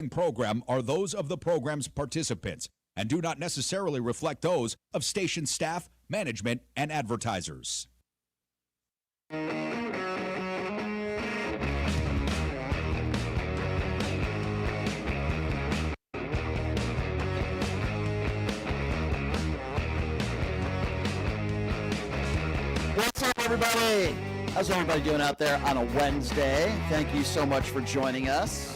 program are those of the program's participants and do not necessarily reflect those of station staff, management, and advertisers. What's up, everybody? How's everybody doing out there on a Wednesday? Thank you so much for joining us.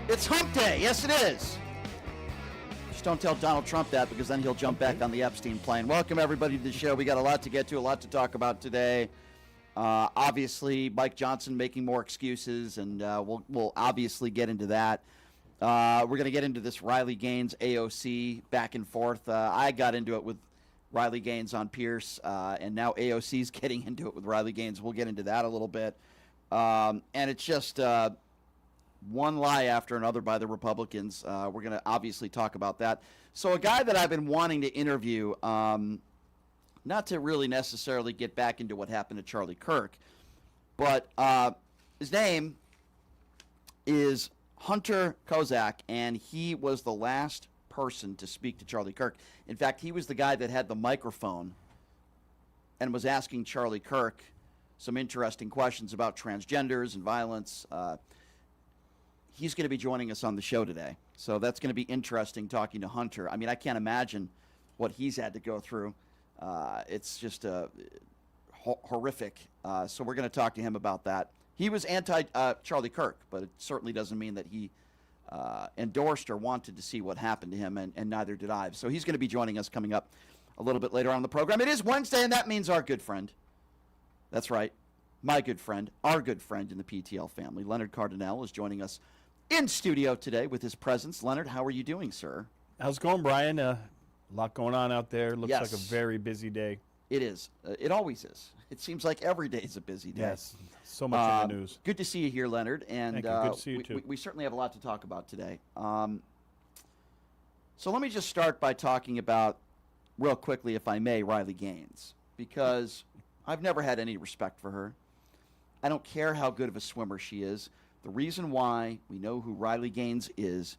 It's hump day. Yes, it is. Just don't tell Donald Trump that, because then he'll jump back on the Epstein plane. Welcome, everybody, to the show. We got a lot to get to, a lot to talk about today. Obviously, Mike Johnson making more excuses, and we'll obviously get into that. We're going to get into this Riley Gaines AOC back and forth. I got into it with Riley Gaines on Pierce, and now AOC's getting into it with Riley Gaines. We'll get into that a little bit. And it's just one lie after another by the Republicans. We're going to obviously talk about that. So a guy that I've been wanting to interview, not to really necessarily get back into what happened to Charlie Kirk, but his name is Hunter Kozak, and he was the last person to speak to Charlie Kirk. In fact, he was the guy that had the microphone and was asking Charlie Kirk some interesting questions about transgenders and violence. He's going to be joining us on the show today, so that's going to be interesting talking to Hunter. I mean, I can't imagine what he's had to go through. It's just horrific. So we're going to talk to him about that. He was anti-Charlie Kirk, but it certainly doesn't mean that he endorsed or wanted to see what happened to him, and neither did I. So he's going to be joining us coming up a little bit later on in the program. It is Wednesday, and that means our good friend. That's right, my good friend, our good friend in the PTL family, Leonard Cardinale, is joining us in studio today with his presence. Leonard, how are you doing, sir? How's it going, Brian? A lot going on out there. Looks like a very busy day. It is. It always is. It seems like every day is a busy day. Yes, so much in the news. Good to see you here, Leonard. And Thank you. Good to see you, too. We certainly have a lot to talk about today. So let me just start by talking about, real quickly, if I may, Riley Gaines, because I've never had any respect for her. I don't care how good of a swimmer she is. The reason why we know who Riley Gaines is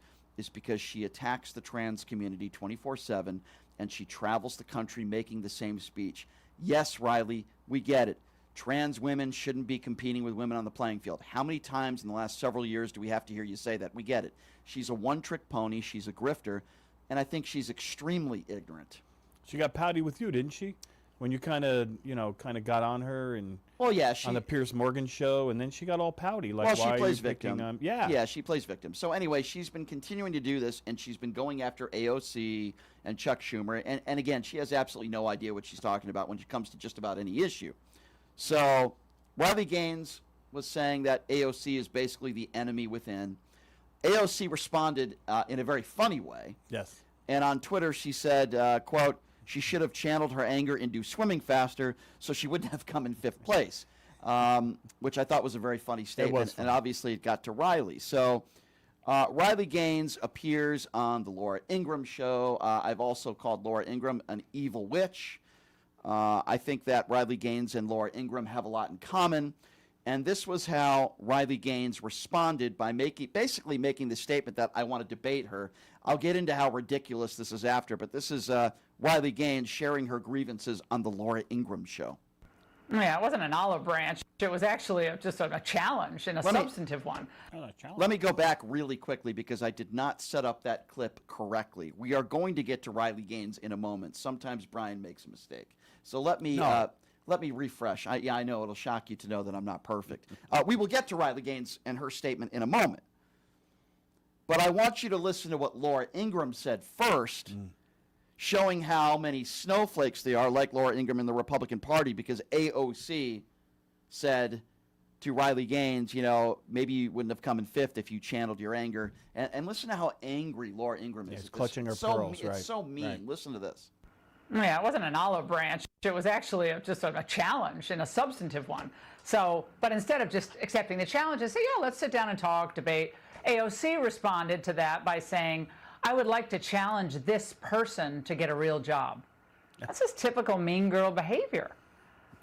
because she attacks the trans community 24/7, and she travels the country making the same speech. Yes, Riley, we get it. Trans women shouldn't be competing with women on the playing field. How many times in the last several years do we have to hear you say that? We get it. She's a one-trick pony. She's a grifter, and I think she's extremely ignorant. She got pouty with you, didn't she? When you kind of got on her and on the Piers Morgan show, and then she got all pouty. Like, well, she why plays are you victim. Picking, yeah, she plays victim. So anyway, she's been continuing to do this, and she's been going after AOC and Chuck Schumer. And again, she has absolutely no idea what she's talking about when it comes to just about any issue. So Riley Gaines was saying that AOC is basically the enemy within. AOC responded in a very funny way. Yes. And on Twitter, she said, quote, she should have channeled her anger into swimming faster so she wouldn't have come in fifth place, which I thought was a very funny statement. It was funny. And obviously it got to Riley. So Riley Gaines appears on the Laura Ingraham show. I've also called Laura Ingraham an evil witch. I think that Riley Gaines and Laura Ingraham have a lot in common. And this was how Riley Gaines responded by basically making the statement that I want to debate her. I'll get into how ridiculous this is after, but this is Riley Gaines sharing her grievances on the Laura Ingraham show. Yeah, it wasn't an olive branch. It was actually just a challenge, and a substantive one. Let me go back really quickly, because I did not set up that clip correctly. We are going to get to Riley Gaines in a moment. Sometimes Brian makes a mistake. So let me refresh. I know it'll shock you to know that I'm not perfect. We will get to Riley Gaines and her statement in a moment. But I want you to listen to what Laura Ingraham said first, showing how many snowflakes they are, like Laura Ingraham in the Republican Party, because AOC said to Riley Gaines, maybe you wouldn't have come in fifth if you channeled your anger. And listen to how angry Laura Ingraham is. It's clutching her pearls, right? It's so mean. Right. Listen to this. Yeah, it wasn't an olive branch. It was actually just a challenge, and a substantive one. So, but instead of just accepting the challenge and say, yeah, let's sit down and talk, debate, AOC responded to that by saying, I would like to challenge this person to get a real job. That's just typical mean girl behavior.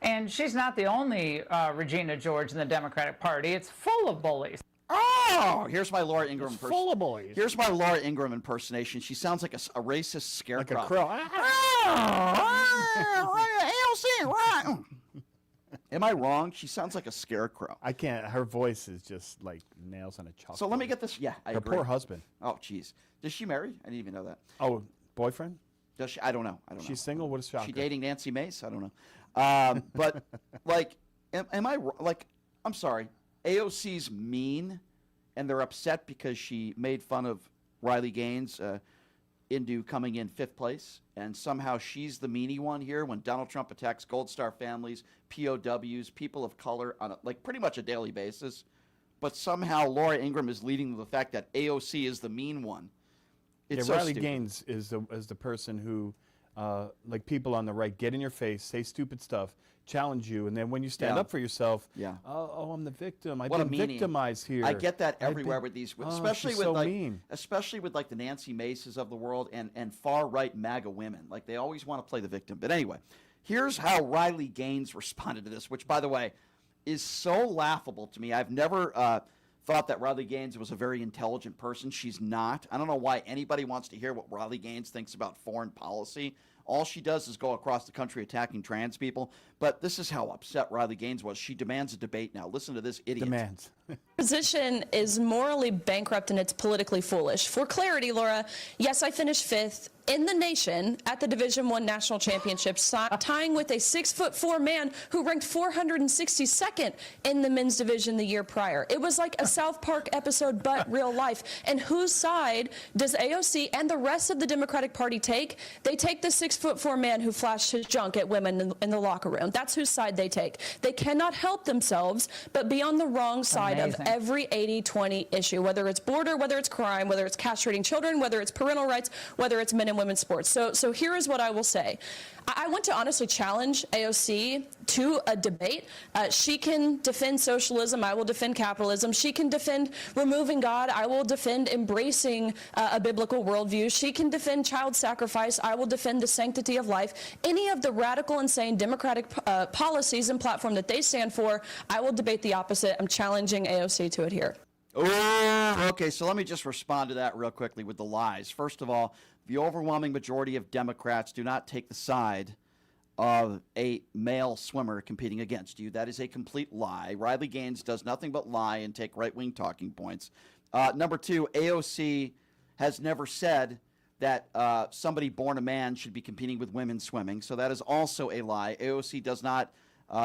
And she's not the only Regina George in the Democratic Party. It's full of bullies. Oh, here's my Laura Ingraham impersonation. Full of boys. Here's my Laura Ingraham impersonation. She sounds like a racist scarecrow. Like a crow. AOC. Am I wrong? She sounds like a scarecrow. I can't. Her voice is just like nails on a chalkboard. So let me get this. Yeah, I Her agree. poor husband. Oh, jeez. Is she married? I didn't even know that. Oh, boyfriend? Does she? I don't know. She's single? What a shocker. She dating Nancy Mace? I don't know. But, like, am I, like, I'm sorry. AOC's mean, and they're upset because she made fun of Riley Gaines into coming in 5th place, and somehow she's the meanie one here when Donald Trump attacks Gold Star families, POWs, people of color on, pretty much a daily basis. But somehow Laura Ingraham is leading to the fact that AOC is the mean one. It's so Riley stupid. Gaines is the person who, like people on the right, get in your face, say stupid stuff, challenge you, and then when you stand up for yourself, I'm the victim. I've been victimized here. I get that everywhere with these, especially with mean. especially with like the Nancy Maces of the world and far right MAGA women. Like they always want to play the victim. But anyway, here's how Riley Gaines responded to this, which by the way is so laughable to me. I've never thought that Riley Gaines was a very intelligent person. She's not. I don't know why anybody wants to hear what Riley Gaines thinks about foreign policy. All she does is go across the country attacking trans people. But this is how upset Riley Gaines was. She demands a debate now. Listen to this idiot. Demands. Position is morally bankrupt and it's politically foolish. For clarity, Laura, yes, I finished 5th in the nation at the Division I National Championships, tying with a 6'4" man who ranked 462nd in the men's division the year prior. It was like a South Park episode, but real life. And whose side does AOC and the rest of the Democratic Party take? They take the 6'4" man who flashed his junk at women in the locker room. That's whose side they take. They cannot help themselves but be on the wrong side of every 80-20 issue, whether it's border, whether it's crime, whether it's castrating children, whether it's parental rights, whether it's men and women's sports. So here is what I will say. I want to honestly challenge AOC to a debate. She can defend socialism. I will defend capitalism. She can defend removing God. I will defend embracing a biblical worldview. She can defend child sacrifice. I will defend the sanctity of life. Any of the radical, insane Democratic policies and platform that they stand for, I will debate the opposite. I'm challenging AOC to it here. Oh, okay, so let me just respond to that real quickly with the lies. First of all, the overwhelming majority of Democrats do not take the side of a male swimmer competing against you. That is a complete lie. Riley Gaines does nothing but lie and take right-wing talking points. Number two, AOC has never said that somebody born a man should be competing with women swimming, so that is also a lie. AOC does not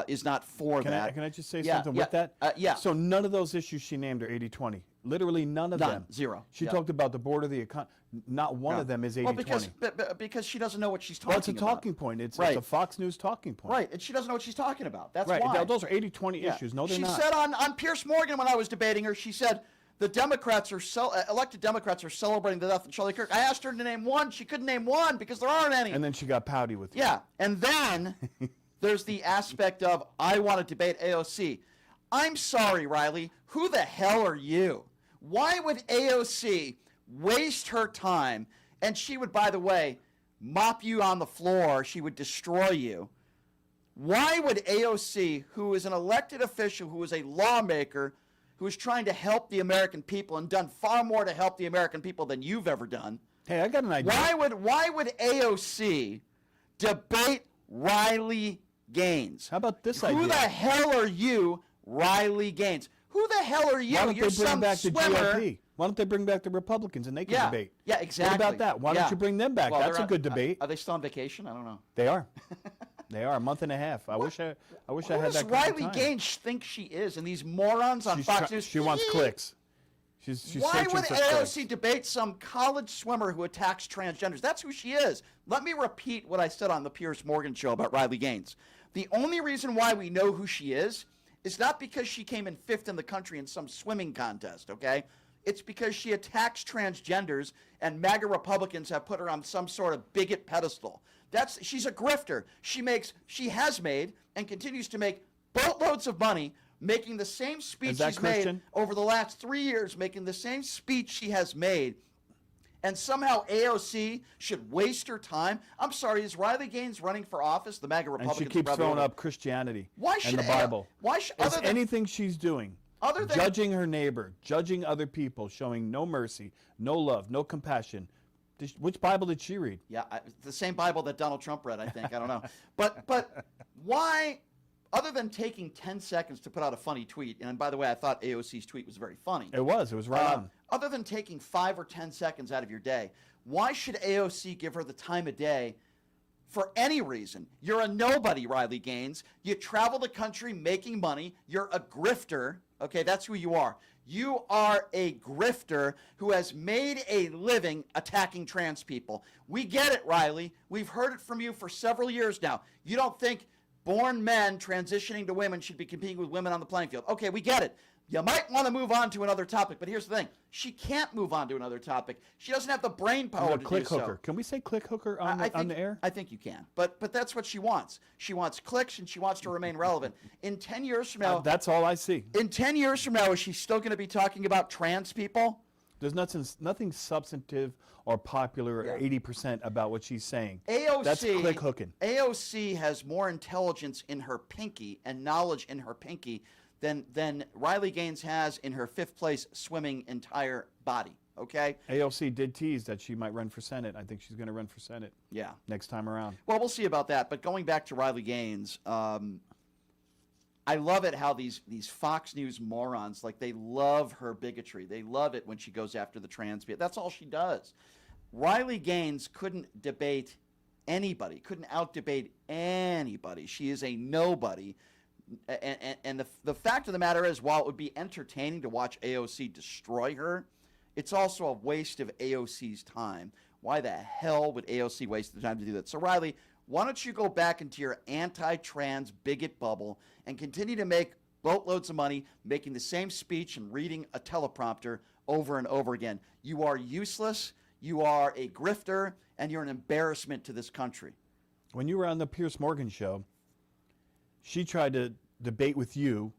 is not for that. Can I just say something with that? Yeah. So none of those issues she named are 80-20. Literally none of them. Zero. She talked about the border, the economy. Not one of them is 80-20. Well, because she doesn't know what she's talking about. Well, it's a talking point. It's a Fox News talking point. Right, and she doesn't know what she's talking about. That's right. why. Those are 80-20 issues. No, they're not. She said on Pierce Morgan when I was debating her, she said the Democrats are elected Democrats are celebrating the death of Charlie Kirk. I asked her to name one. She couldn't name one because there aren't any. And then she got pouty with you. Yeah, and then there's the aspect of I want to debate AOC. I'm sorry, Riley. Who the hell are you? Why would AOC waste her time? And she would, by the way, mop you on the floor. She would destroy you. Why would AOC, who is an elected official, who is a lawmaker, who is trying to help the American people and done far more to help the American people than you've ever done? Hey, I got an idea. Why would AOC debate Riley Gaines? How about this idea? Who the hell are you, Riley Gaines? Who the hell are you? Why don't You're they bring some back swimmer. the GOP? Why don't they bring back the Republicans and they can debate? Yeah, exactly. What about that? Why don't you bring them back? Well, That's a good debate. Are they still on vacation? I don't know. They are. They are a month and a half. I wish I had that Who kind does of Riley time. Gaines think she is? And these morons on Fox News. She wants clicks. She's Why searching would for AOC clicks. debate some college swimmer who attacks transgenders? That's who she is. Let me repeat what I said on the Piers Morgan show about Riley Gaines. The only reason why we know who she is not because she came in 5th in the country in some swimming contest, okay? It's because she attacks transgenders and MAGA Republicans have put her on some sort of bigot pedestal. She's a grifter. She has made and continues to make boatloads of money making the same speech she's made over the last 3 years, making the same speech she has made. And somehow AOC should waste her time. I'm sorry, is Riley Gaines running for office? The MAGA Republicans. And she keeps throwing up Christianity and the Bible. Why should anything she's doing Other than judging her neighbor, judging other people, showing no mercy, no love, no compassion. Which Bible did she read? Yeah, the same Bible that Donald Trump read, I think. I don't know. But why, other than taking 10 seconds to put out a funny tweet, and by the way, I thought AOC's tweet was very funny. It was right on. Other than taking 5 or 10 seconds out of your day, why should AOC give her the time of day for any reason? You're a nobody, Riley Gaines. You travel the country making money. You're a grifter. Okay, that's who you are. You are a grifter who has made a living attacking trans people. We get it, Riley. We've heard it from you for several years now. You don't think born men transitioning to women should be competing with women on the playing field. Okay, we get it. You might want to move on to another topic, but here's the thing. She can't move on to another topic. She doesn't have the brain power to click do hooker. so. Can we say click hooker on the air? I think you can. But that's what she wants. She wants clicks, and she wants to remain relevant. In 10 years from now... that's all I see. In 10 years from now, is she still going to be talking about trans people? There's nothing substantive or popular or 80% about what she's saying. AOC, that's click hooking. AOC has more intelligence in her pinky and knowledge in her pinky than Riley Gaines has in her 5th place swimming entire body, okay? AOC did tease that she might run for Senate. I think she's going to run for Senate next time around. Well, we'll see about that. But going back to Riley Gaines, I love it how these Fox News morons, like, they love her bigotry. They love it when she goes after the trans people. That's all she does. Riley Gaines couldn't debate anybody, couldn't out-debate anybody. She is a nobody. And the fact of the matter is, while it would be entertaining to watch AOC destroy her, it's also a waste of AOC's time. Why the hell would AOC waste the time to do that? So, Riley, why don't you go back into your anti-trans bigot bubble and continue to make boatloads of money making the same speech and reading a teleprompter over and over again? You are useless, you are a grifter, and you're an embarrassment to this country. When you were on the Piers Morgan show, she tried to debate with you,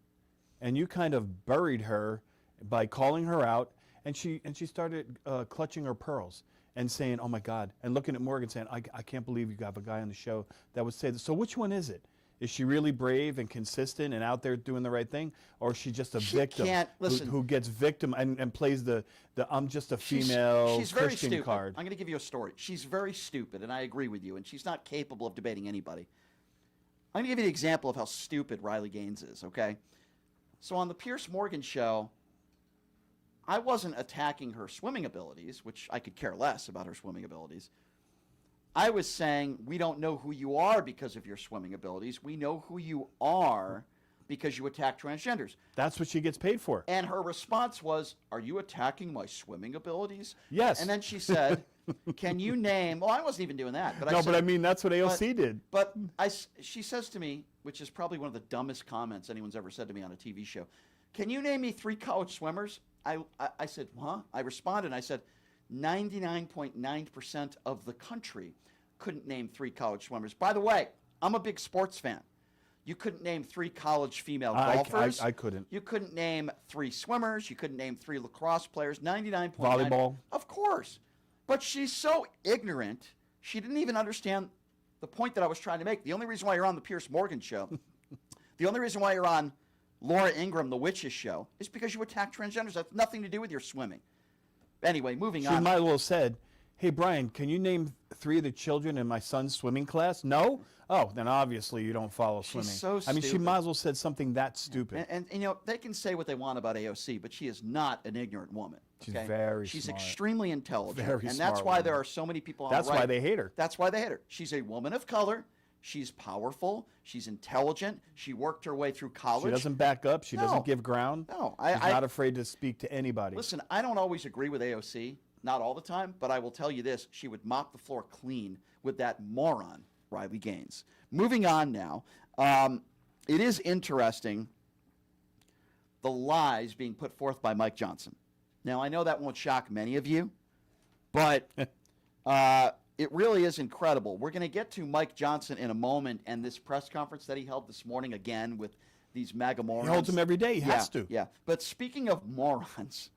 and you kind of buried her by calling her out, and she started clutching her pearls and saying, "Oh my God," and looking at Morgan saying, I can't believe you have a guy on the show that would say this. So which one is it? Is she really brave and consistent and out there doing the right thing, or is she just a victim who gets victim and plays the I'm just a female she's very Christian stupid. card? I'm going to give you a story. She's very stupid, and I agree with you, and she's not capable of debating anybody. I'm going to give you an example of how stupid Riley Gaines is, okay? So on the Piers Morgan show, I wasn't attacking her swimming abilities, which I could care less about her swimming abilities. I was saying, we don't know who you are because of your swimming abilities. We know who you are because you attack transgenders. That's what she gets paid for. And her response was, are you attacking my swimming abilities? Yes. And then she said, can you name, well, I wasn't even doing that. But but I mean, that's what AOC did. But she says to me, which is probably one of the dumbest comments anyone's ever said to me on a TV show, can you name me 3 college swimmers? I said, huh? I responded, and I said, 99.9% of the country couldn't name 3 college swimmers. By the way, I'm a big sports fan. You couldn't name 3 college female golfers. I couldn't. You couldn't name 3 swimmers. You couldn't name 3 lacrosse players. 99.9. Volleyball. Of course. But she's so ignorant, she didn't even understand the point that I was trying to make. The only reason why you're on the Piers Morgan show, the only reason why you're on Laura Ingraham, the Witches show, is because you attack transgenders. That's nothing to do with your swimming. Anyway, moving on. She might as well have said, hey, Brian, can you name 3 of the children in my son's swimming class? No? Oh, then obviously you don't follow swimming. She's so I mean, she stupid. might as well said something that stupid. And you know, they can say what they want about AOC, but she is not an ignorant woman. She's very She's smart. extremely intelligent. Very and smart that's why there woman. are so many people on That's the right. why they hate her. That's why they hate her. She's a woman of color. She's powerful. She's intelligent. She worked her way through college. She doesn't back up. She doesn't give ground. No. She's not afraid to speak to anybody. Listen, I don't always agree with AOC. Not all the time, but I will tell you this. She would mop the floor clean with that moron, Riley Gaines. Moving on now. It is interesting, the lies being put forth by Mike Johnson. Now, I know that won't shock many of you, but it really is incredible. We're going to get to Mike Johnson in a moment and this press conference that he held this morning again with these MAGA morons. He holds them every day. He has to. Yeah. But speaking of morons,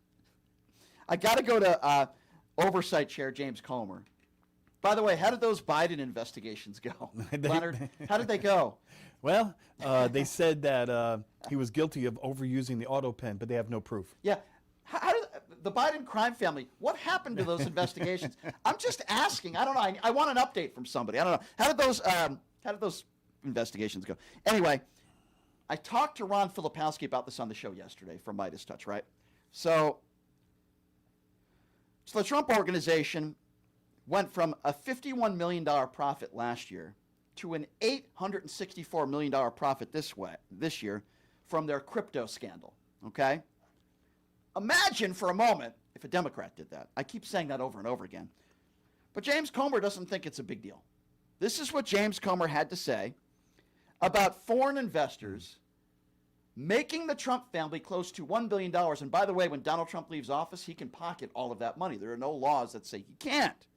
I got to go to Oversight Chair James Comer. By the way, how did those Biden investigations go? Leonard, how did they go? Well, they said that he was guilty of overusing the auto pen, but they have no proof. Yeah. How did the Biden crime family, what happened to those investigations? I'm just asking. I don't know. I want an update from somebody. I don't know. How did those investigations go? Anyway, I talked to Ron Filipowski about this on the show yesterday from Midas Touch, right? So the Trump organization went from a $51 million profit last year to an $864 million profit this year from their crypto scandal, okay? Imagine for a moment if a Democrat did that. I keep saying that over and over again. But James Comer doesn't think it's a big deal. This is what James Comer had to say about foreign investors making the Trump family close to $1 billion. And by the way, when Donald Trump leaves office, he can pocket all of that money. There are no laws that say he can't.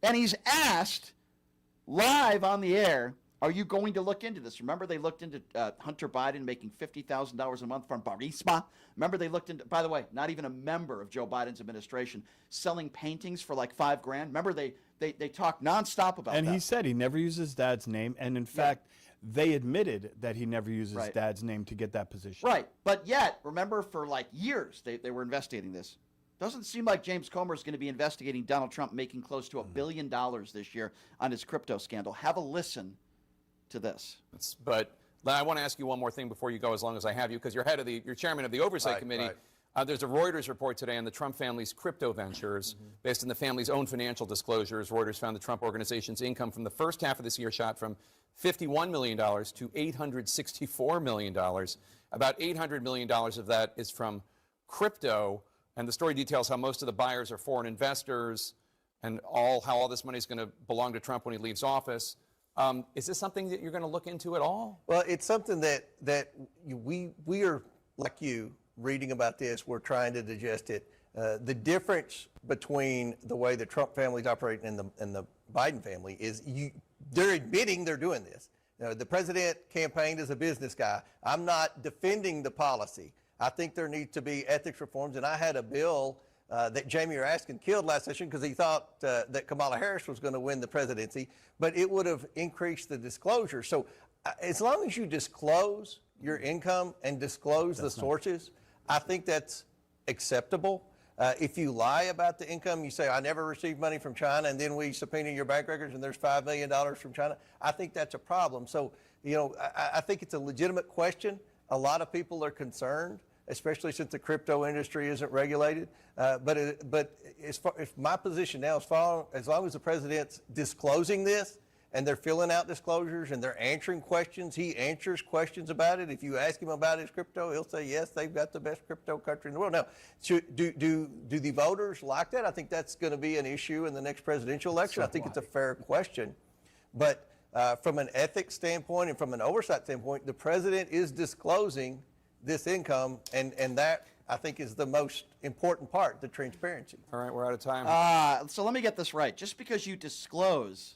And he's asked live on the air, are you going to look into this? Remember they looked into Hunter Biden making $50,000 a month from Burisma? Remember they looked into, by the way, not even a member of Joe Biden's administration, selling paintings for like $5,000. Remember they talked nonstop about that. And he said he never uses dad's name. And in fact, they admitted that he never uses dad's name to get that position. Right. But yet, remember for like years, they were investigating this. Doesn't seem like James Comer is going to be investigating Donald Trump making close to $1 billion this year on his crypto scandal. Have a listen to this. But I want to ask you one more thing before you go, as long as I have you, because you're you're chairman of the Oversight Committee. Right. There's a Reuters report today on the Trump family's crypto ventures. Based on the family's own financial disclosures, Reuters found the Trump organization's income from the first half of this year shot from $51 million to $864 million. About $800 million of that is from crypto. And the story details how most of the buyers are foreign investors and how all this money is going to belong to Trump when he leaves office. Is this something that you're going to look into at all? Well, it's something that we are, like you, reading about this. We're trying to digest it. The difference between the way the Trump family is operating and the Biden family is they're admitting they're doing this. The president campaigned as a business guy. I'm not defending the policy. I think there needs to be ethics reforms, and I had a bill that Jamie Raskin killed last session because he thought that Kamala Harris was going to win the presidency, but it would have increased the disclosure. So as long as you disclose your income and disclose the sources, I think that's acceptable. If you lie about the income, you say, I never received money from China, and then we subpoena your bank records and there's $5 million from China, I think that's a problem. So, I think it's a legitimate question. A lot of people are concerned, especially since the crypto industry isn't regulated. But if my position now, as long as the president's disclosing this and they're filling out disclosures and they're answering questions, he answers questions about it. If you ask him about his crypto, he'll say, yes, they've got the best crypto country in the world. Now, do the voters like that? I think that's going to be an issue in the next presidential election. I think it's a fair question. But from an ethics standpoint and from an oversight standpoint, the president is disclosing this income, and that, I think, is the most important part, the transparency. All right, we're out of time. So let me get this right. Just because you disclose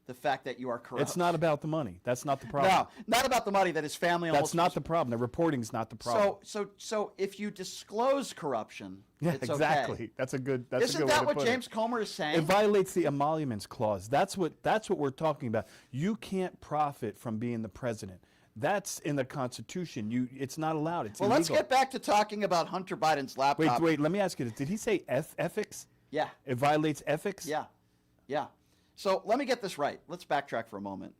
the fact that you are corrupt. It's not about the money. That's not the problem. No, not about the money that his family almost. That's not the problem. The reporting's not the problem. So if you disclose corruption, it's exactly. okay. That's a good. Isn't that what James Comer is saying? It violates the emoluments clause. That's what we're talking about. You can't profit from being the president. That's in the Constitution. It's not allowed. It's illegal. Let's get back to talking about Hunter Biden's laptop. Wait. Let me ask you this. Did he say ethics? Yeah. It violates ethics? Yeah. So let me get this right. Let's backtrack for a moment.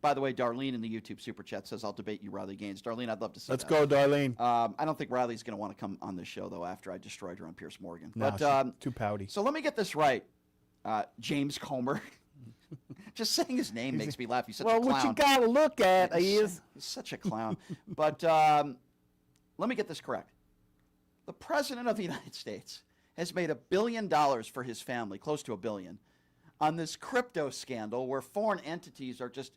By the way, Darlene in the YouTube Super Chat says, I'll debate you, Riley Gaines. Darlene, I'd love to see Let's that. go, Darlene. I don't think Riley's going to want to come on this show, though, after I destroyed her on Piers Morgan. No, she's too pouty. So let me get this right. James Comer. Just saying his name makes me laugh. He's such a clown. Well, what you got to look at He's such a clown. But let me get this correct. The President of the United States has made $1 billion for his family, close to $1 billion, on this crypto scandal where foreign entities are just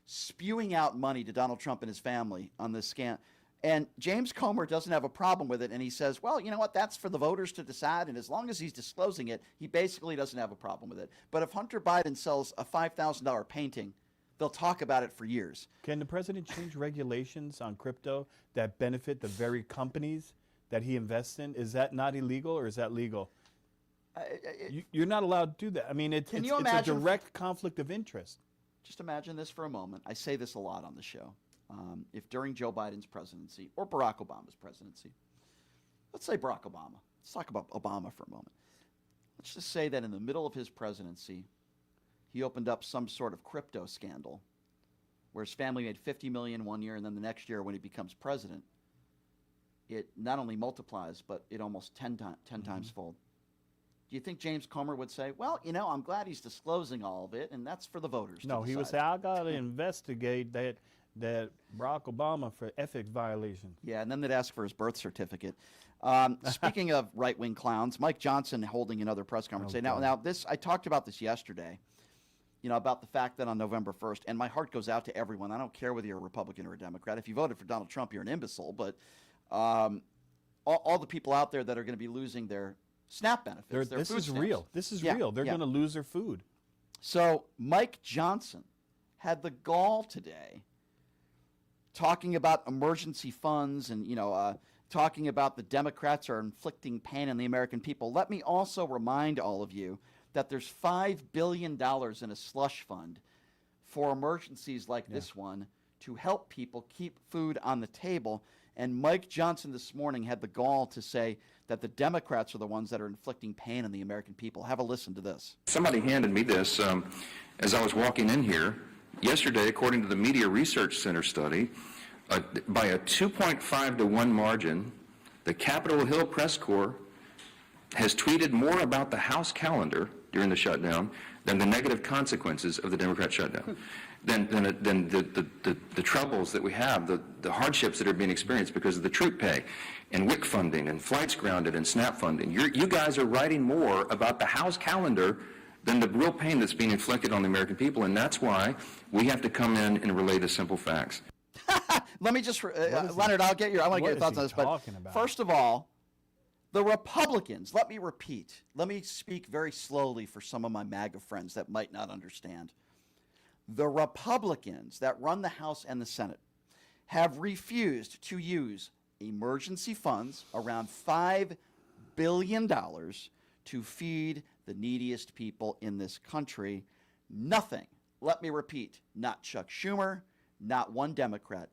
spewing out money to Donald Trump and his family on this scam. And James Comer doesn't have a problem with it, and he says, well, you know what, that's for the voters to decide, and as long as he's disclosing it, he basically doesn't have a problem with it. But if Hunter Biden sells a $5,000 painting, they'll talk about it for years. Can the president change regulations on crypto that benefit the very companies that he invests in? Is that not illegal, or is that legal? You're not allowed to do that. I mean, it's a direct conflict of interest. just imagine this for a moment. I say this a lot on the show. If during Joe Biden's presidency or Barack Obama's presidency, let's say Barack Obama. Let's talk about Obama for a moment. Let's just say that in the middle of his presidency, he opened up some sort of crypto scandal where his family made $50 million one year, and then the next year when he becomes president, it not only multiplies, but it almost 10 times fold. Do you think James Comer would say, well, I'm glad he's disclosing all of it, and that's for the voters to No, he would say, decide. I got to investigate that Barack Obama for ethics violation. Yeah, and then they'd ask for his birth certificate. Speaking of right-wing clowns, Mike Johnson holding another press conference. Now, this I talked about this yesterday, about the fact that on November 1st, and my heart goes out to everyone. I don't care whether you're a Republican or a Democrat. If you voted for Donald Trump, you're an imbecile. But all the people out there that are going to be losing their SNAP benefits, their this food is stamps. real. This is Yeah, real. They're yeah. going to lose their food. So Mike Johnson had the gall today talking about emergency funds and, talking about the Democrats are inflicting pain on the American people. Let me also remind all of you that there's $5 billion in a slush fund for emergencies like this one to help people keep food on the table. And Mike Johnson this morning had the gall to say that the Democrats are the ones that are inflicting pain on the American people. Have a listen to this. Somebody handed me this as I was walking in here yesterday, according to the Media Research Center study, by a 2.5 to 1 margin, the Capitol Hill Press Corps has tweeted more about the House calendar during the shutdown than the negative consequences of the Democrat shutdown, than the troubles that we have, the hardships that are being experienced because of the troop pay and WIC funding and flights grounded and SNAP funding. You guys are writing more about the House calendar than the real pain that's being inflicted on the American people, and that's why we have to come in and relay the simple facts. Let me just, Leonard, I want to get your thoughts on this. But first of all, the Republicans, let me repeat, let me speak very slowly for some of my MAGA friends that might not understand. The Republicans that run the House and the Senate have refused to use emergency funds, around $5 billion, to feed the neediest people in this country. Nothing, let me repeat, not Chuck Schumer, not one Democrat,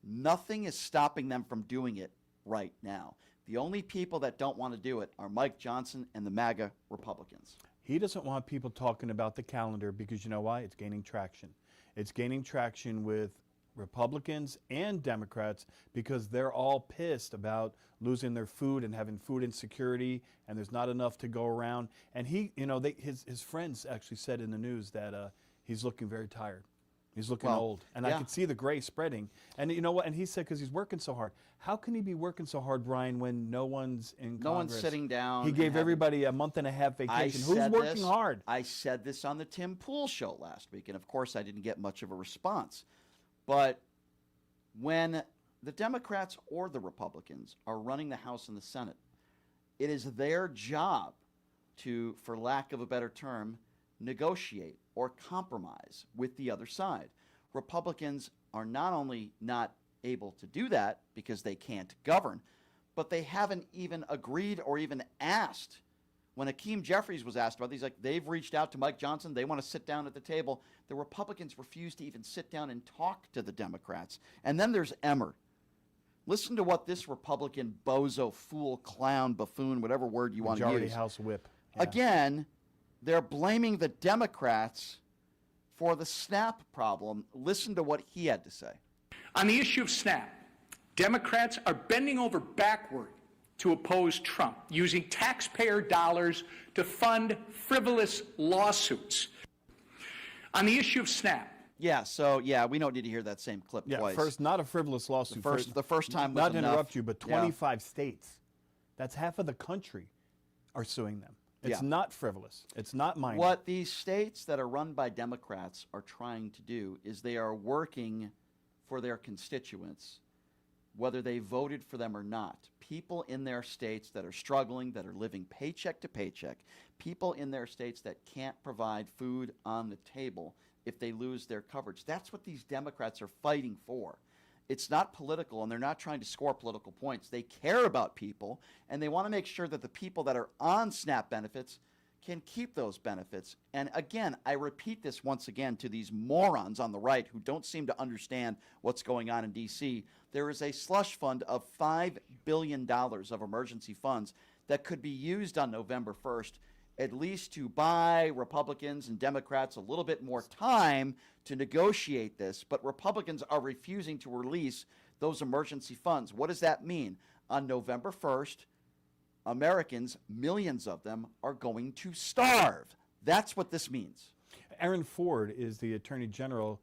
nothing is stopping them from doing it right now. The only people that don't want to do it are Mike Johnson and the MAGA Republicans. He doesn't want people talking about the calendar because you know why? It's gaining traction. It's gaining traction with Republicans and Democrats because they're all pissed about losing their food and having food insecurity, and there's not enough to go around. And his friends actually said in the news that he's looking very tired. He's looking old, and I could see the gray spreading. And you know what? And he said because he's working so hard. How can he be working so hard, Brian, when no one's in Congress? No one's sitting down. He gave everybody a month and a half vacation. Who's working hard? I said this on the Tim Pool show last week, and of course I didn't get much of a response. But when the Democrats or the Republicans are running the House and the Senate, it is their job to, for lack of a better term, negotiate or compromise with the other side. Republicans are not only not able to do that because they can't govern, but they haven't even agreed or even asked. When Hakeem Jeffries was asked about these, they've reached out to Mike Johnson, they want to sit down at the table. The Republicans refuse to even sit down and talk to the Democrats. And then there's Emmer. Listen to what this Republican bozo, fool, clown, buffoon, whatever word you want to use. Majority House whip. Yeah. Again, they're blaming the Democrats for the SNAP problem. Listen to what he had to say. On the issue of SNAP, Democrats are bending over backward to oppose Trump, using taxpayer dollars to fund frivolous lawsuits. On the issue of SNAP. Yeah, we don't need to hear that same clip twice. First, not a frivolous lawsuit. The first time was not to enough. interrupt you, but 25 states. That's half of the country are suing them. It's not frivolous. It's not minor. What these states that are run by Democrats are trying to do is they are working for their constituents, whether they voted for them or not. People in their states that are struggling, that are living paycheck to paycheck, people in their states that can't provide food on the table if they lose their coverage. That's what these Democrats are fighting for. It's not political, and they're not trying to score political points. They care about people, and they want to make sure that the people that are on SNAP benefits can keep those benefits. And again, I repeat this once again to these morons on the right who don't seem to understand what's going on in D.C. There is a slush fund of $5 billion of emergency funds that could be used on November 1st, at least to buy Republicans and Democrats a little bit more time to negotiate this. But Republicans are refusing to release those emergency funds. What does that mean? On November 1st, Americans, millions of them, are going to starve. That's what this means. Aaron Ford is the Attorney General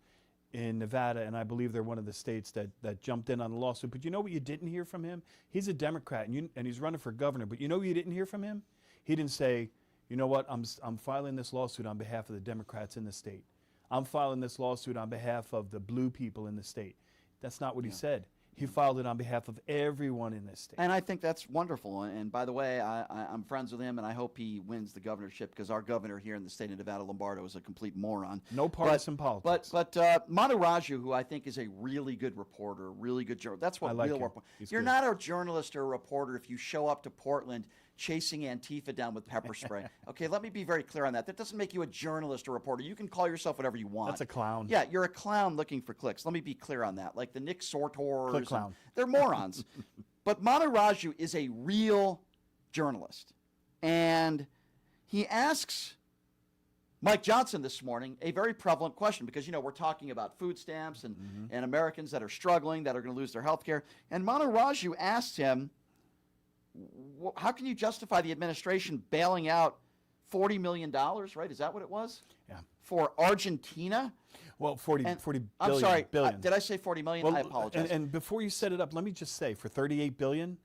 in Nevada, and I believe they're one of the states that jumped in on the lawsuit. But you know what you didn't hear from him? He's a Democrat, and he's running for governor. But you know what you didn't hear from him? He didn't say, you know what, I'm filing this lawsuit on behalf of the Democrats in the state. I'm filing this lawsuit on behalf of the blue people in the state. That's not what he said. He filed it on behalf of everyone in this state. And I think that's wonderful. And by the way, I'm friends with him, and I hope he wins the governorship, because our governor here in the state of Nevada, Lombardo, is a complete moron. No partisan politics. But Manu Raju, who I think is a really good reporter, really good journalist. That's what I like real him. report. He's You're good. not a journalist or a reporter if you show up to Portland chasing Antifa down with pepper spray. Okay, let me be very clear on that. That doesn't make you a journalist or reporter. You can call yourself whatever you want. That's a clown. Yeah, you're a clown looking for clicks. Let me be clear on that. Like the Nick Sortors. Click clown. They're morons. But Manu Raju is a real journalist. And he asks Mike Johnson this morning a very prevalent question, because, you know, we're talking about food stamps and Americans that are struggling, that are going to lose their health care. And Manu Raju asked him, how can you justify the administration bailing out $40 million, right? Is that what it was? Yeah. For Argentina? Well, 40 And- billion. I'm sorry, billion. did I say 40 million? Well, I apologize. And before you set it up, let me just say, for 38 billion,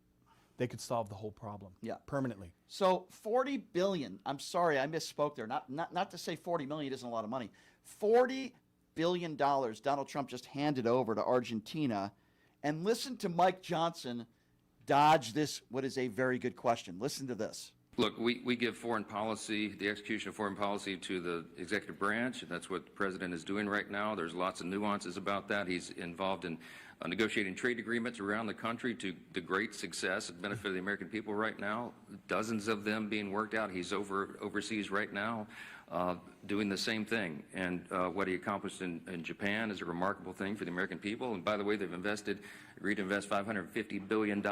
they could solve the whole problem. Yeah. Permanently. So 40 billion. I'm sorry, I misspoke there. Not to say 40 million isn't a lot of money. $40 billion Donald Trump just handed over to Argentina. And listen to Mike Johnson dodge this, what is a very good question. Listen to this. Look, we give foreign policy, the execution of foreign policy, to the executive branch. That's what the president is doing right now. There's lots of nuances about that. He's involved in negotiating trade agreements around the country to the great success and benefit of the American people right now. Dozens of them being worked out. He's overseas right now doing the same thing. And what he accomplished in Japan is a remarkable thing for the American people. And by the way, they've agreed to invest $550 billion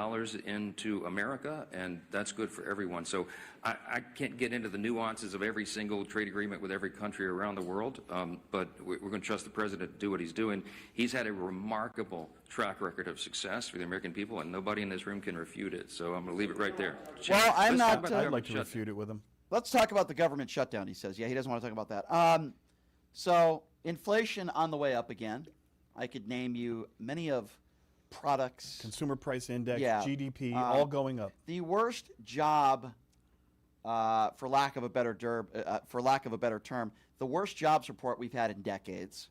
into America, and that's good for everyone. So I can't get into the nuances of every single trade agreement with every country around the world, but we're going to trust the president to do what he's doing. He's had a remarkable track record of success for the American people, and nobody in this room can refute it. So I'm going to leave it right there. Well, I'm Let's not, talk about the I'd like government to shutdown. refute it with him. Let's talk about the government shutdown, he says. Yeah, he doesn't want to talk about that. So inflation on the way up again. I could name you many of products. Consumer price index, Yeah. GDP, all going up. The worst job, for lack of a better term, the worst jobs report we've had in decades.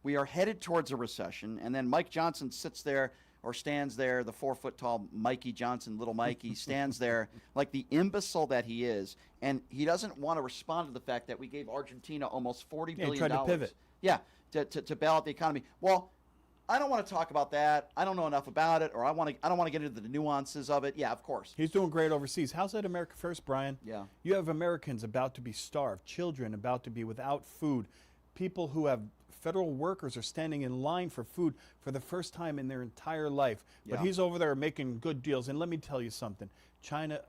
We are headed towards a recession, and then Mike Johnson sits there or stands there, the 4-foot-tall Mikey Johnson, little Mikey, stands there like the imbecile that he is, and he doesn't want to respond to the fact that we gave Argentina almost $40 billion. he tried to pivot. Yeah, to bail out the economy. Well, I don't want to talk about that. I don't know enough about it, or I don't want to get into the nuances of it. Yeah, of course. He's doing great overseas. How's that America First, Brian? Yeah. You have Americans about to be starved, children about to be without food, people who have federal workers are standing in line for food for the first time in their entire life. But Yeah. he's over there making good deals. And let me tell you something. China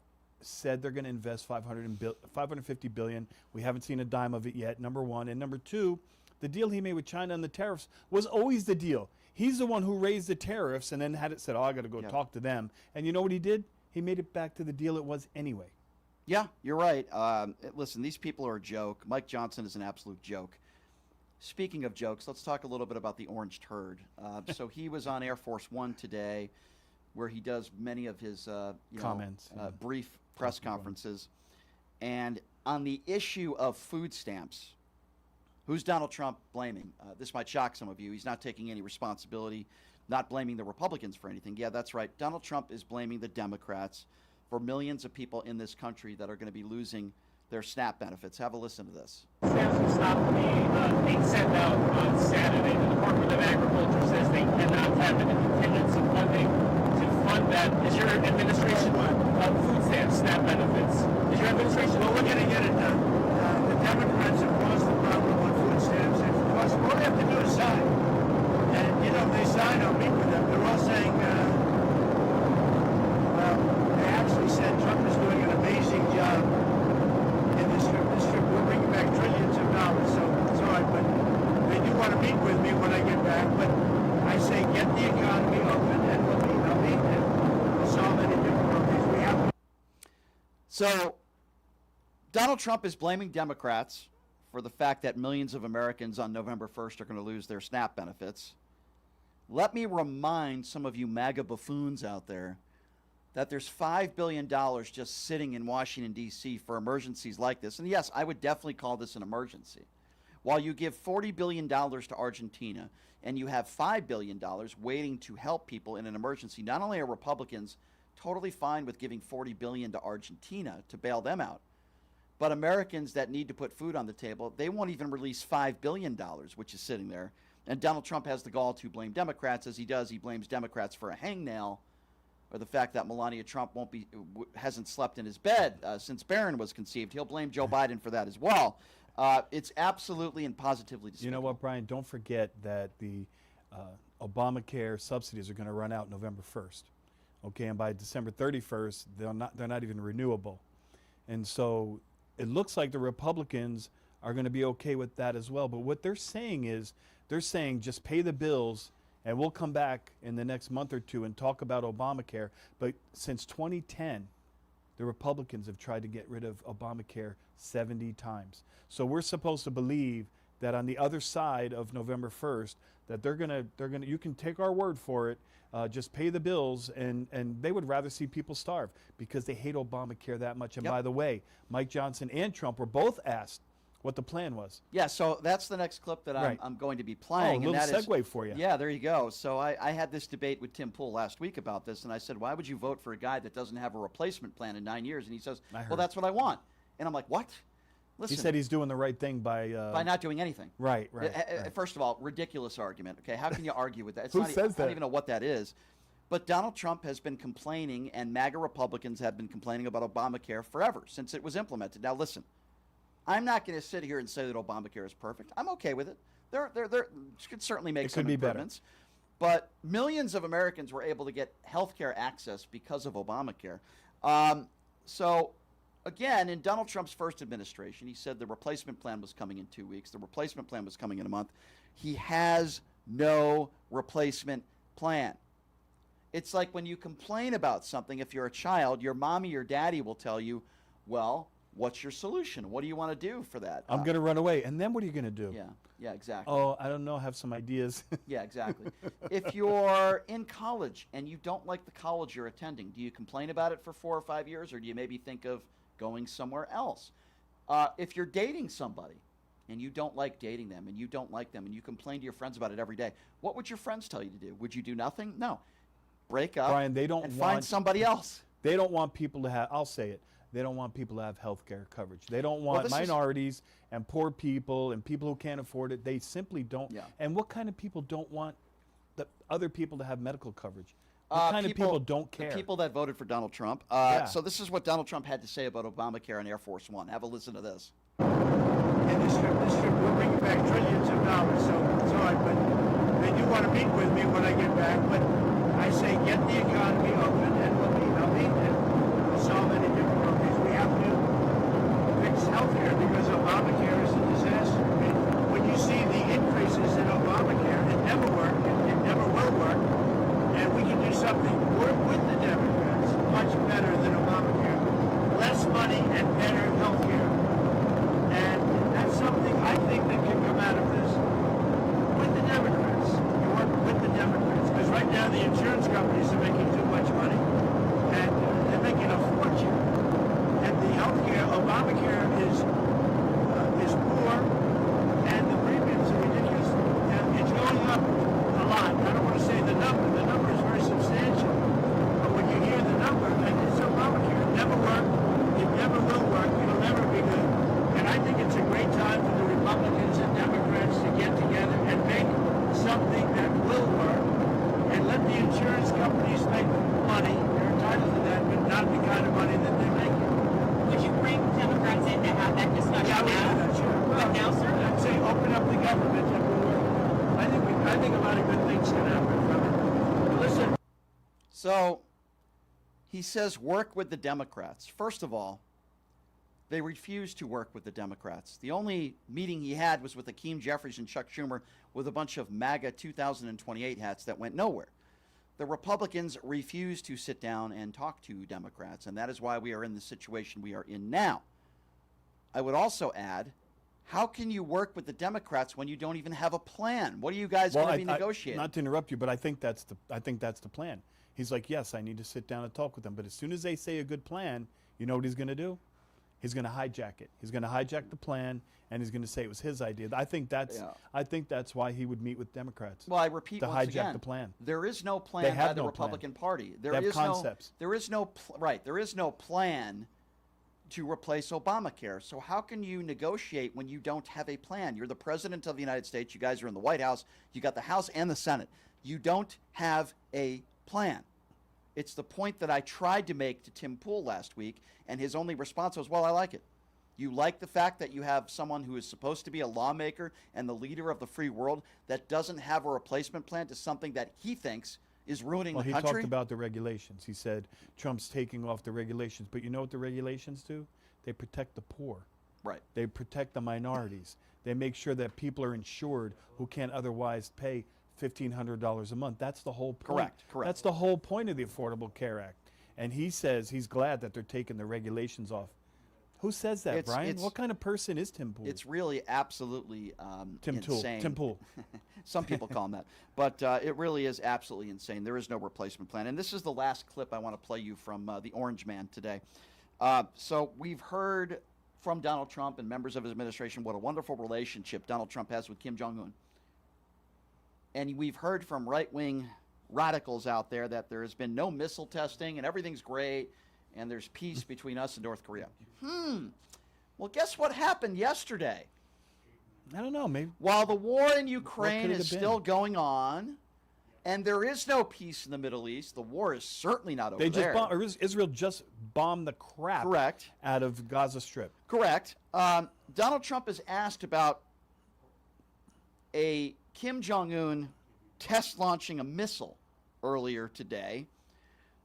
said they're going to invest $550 billion. We haven't seen a dime of it yet, number one. And number two, the deal he made with China on the tariffs was always the deal. He's the one who raised the tariffs and then had it said, oh, I got to go talk to them. And you know what he did? He made it back to the deal it was anyway. Yeah, you're right. Listen, these people are a joke. Mike Johnson is an absolute joke. Speaking of jokes, let's talk a little bit about the orange turd. So he was on Air Force One today, where he does many of his Comments, yeah. brief press conferences. And on the issue of food stamps, who's Donald Trump blaming? This might shock some of you. He's not taking any responsibility, not blaming the Republicans for anything. Yeah, that's right. Donald Trump is blaming the Democrats for millions of people in this country that are going to be losing their SNAP benefits. Have a listen to this. Stamps will stop being sent out on Saturday. The Department of Agriculture says they cannot have a contingency funding to fund that. Is your administration food they have SNAP benefits. Is your administration? Well, we're going to get it done. The Democrats have caused the problem on food stamps. And of course, all they have to do is sign. And, you know, if they sign, I'll meet with them. They're all saying, well, they actually said Trump is doing an amazing job in this trip. This trip will bring back trillions of dollars, so it's all right. But they do want to meet with me when I get back. But I say, get the economy open and we'll meet. I'll meet and we'll solve any difficulties we have. So Donald Trump is blaming Democrats for the fact that millions of Americans on November 1st are going to lose their SNAP benefits. Let me remind some of you MAGA buffoons out there that there's $5 billion just sitting in Washington, D.C. for emergencies like this. And yes, I would definitely call this an emergency. While you give $40 billion to Argentina and you have $5 billion waiting to help people in an emergency, not only are Republicans totally fine with giving $40 billion to Argentina to bail them out, but Americans that need to put food on the table, they won't even release $5 billion, which is sitting there. And Donald Trump has the gall to blame Democrats. As he does, he blames Democrats for a hangnail, or the fact that Melania Trump hasn't slept in his bed since Barron was conceived. He'll blame Joe Biden for that as well. It's absolutely and positively despicable. You know what, Brian? Don't forget that the Obamacare subsidies are going to run out November 1st. Okay, and by December 31st, they're not even renewable. And so it looks like the Republicans are going to be okay with that as well. But what they're saying is, they're saying just pay the bills and we'll come back in the next month or two and talk about Obamacare. But since 2010, the Republicans have tried to get rid of Obamacare 70 times. So we're supposed to believe that on the other side of November 1st, that they're gonna, you can take our word for it, just pay the bills, and they would rather see people starve because they hate Obamacare that much. And by the way, Mike Johnson and Trump were both asked what the plan was. Yeah, so that's the next clip that I'm going to be playing. Oh, a little segue for you. Yeah, there you go. So I had this debate with Tim Pool last week about this, and I said, why would you vote for a guy that doesn't have a replacement plan in 9 years? And he says, well, that's what I want. And I'm like, what? Listen, he said he's doing the right thing by not doing anything. Right. First of all, ridiculous argument. Okay, how can you argue with that? It's Who not, says that? I don't even know what that is. But Donald Trump has been complaining, and MAGA Republicans have been complaining about Obamacare forever, since it was implemented. Now, listen, I'm not going to sit here and say that Obamacare is perfect. I'm okay with it. There could certainly make some improvements. But millions of Americans were able to get health care access because of Obamacare. So, again, in Donald Trump's first administration, he said the replacement plan was coming in 2 weeks. The replacement plan was coming in a month. He has no replacement plan. It's like when you complain about something, if you're a child, your mommy or daddy will tell you, well, what's your solution? What do you want to do for that? I'm going to run away. And then what are you going to do? Yeah, exactly. Oh, I don't know. Have some ideas. Yeah, exactly. If you're in college and you don't like the college you're attending, do you complain about it for 4 or 5 years, or do you maybe think of going somewhere else? If you're dating somebody and you don't like dating them and you don't like them and you complain to your friends about it every day, what would your friends tell you to do? Would you do nothing? No. Break up, Brian, they don't and want, find somebody else. They don't want people to have, I'll say it, they don't want people to have health care coverage. They don't want minorities and poor people and people who can't afford it. They simply don't. Yeah. And what kind of people don't want the other people to have medical coverage? What kind of people don't care? The people that voted for Donald Trump. So this is what Donald Trump had to say about Obamacare and Air Force One. Have a listen to this. And this trip will bring back trillions of dollars, so it's all right. But they do want to meet with me when I get back. But I say, get the economy open and we'll meet. I'll meet and we'll solve any difficulties. We have to fix healthcare because Obamacare is a disaster. I mean, when you see the increases in Obamacare, it never worked. It never will work. And we can do something with the Democrats much better than Obamacare. Less money and better healthcare. And that's something I think that can come out of this with the Democrats. You work with the Democrats. Because right now the insurance companies are making too much money. So he says work with the Democrats. First of all, they refuse to work with the Democrats. The only meeting he had was with Hakeem Jeffries and Chuck Schumer with a bunch of MAGA 2028 hats that went nowhere. The Republicans refuse to sit down and talk to Democrats, and that is why we are in the situation we are in now. I would also add, how can you work with the Democrats when you don't even have a plan? What are you guys going to be negotiating? Not to interrupt you, but I think that's the plan. He's like, yes, I need to sit down and talk with them. But as soon as they say a good plan, you know what he's going to do? He's going to hijack it. He's going to hijack the plan, and he's going to say it was his idea. I think that's why he would meet with Democrats. Well, I repeat to once hijack again, the plan. There is no plan by the Republican Party. There is concepts. There is no plan to replace Obamacare. So how can you negotiate when you don't have a plan? You're the president of the United States. You guys are in the White House. You got the House and the Senate. You don't have a plan. It's the point that I tried to make to Tim Pool last week, and his only response was, well, I like it. You like the fact that you have someone who is supposed to be a lawmaker and the leader of the free world that doesn't have a replacement plan to something that he thinks is ruining the country? Well, he talked about the regulations. He said Trump's taking off the regulations. But you know what the regulations do? They protect the poor. Right. They protect the minorities. They make sure that people are insured who can't otherwise pay $1,500 a month. That's the whole point. Correct. That's the whole point of the Affordable Care Act. And he says he's glad that they're taking the regulations off. Who says that, Brian? What kind of person is Tim Pool? It's really absolutely insane. Tim Pool. Some people call him that. But it really is absolutely insane. There is no replacement plan. And this is the last clip I want to play you from the Orange Man today. So we've heard from Donald Trump and members of his administration what a wonderful relationship Donald Trump has with Kim Jong-un. And we've heard from right-wing radicals out there that there has been no missile testing and everything's great and there's peace between us and North Korea. Well, guess what happened yesterday? I don't know, maybe. While the war in Ukraine is still going on and there is no peace in the Middle East, the war is certainly not over there. Israel just bombed the crap out of Gaza Strip. Correct. Donald Trump is asked about a Kim Jong-un test launching a missile earlier today.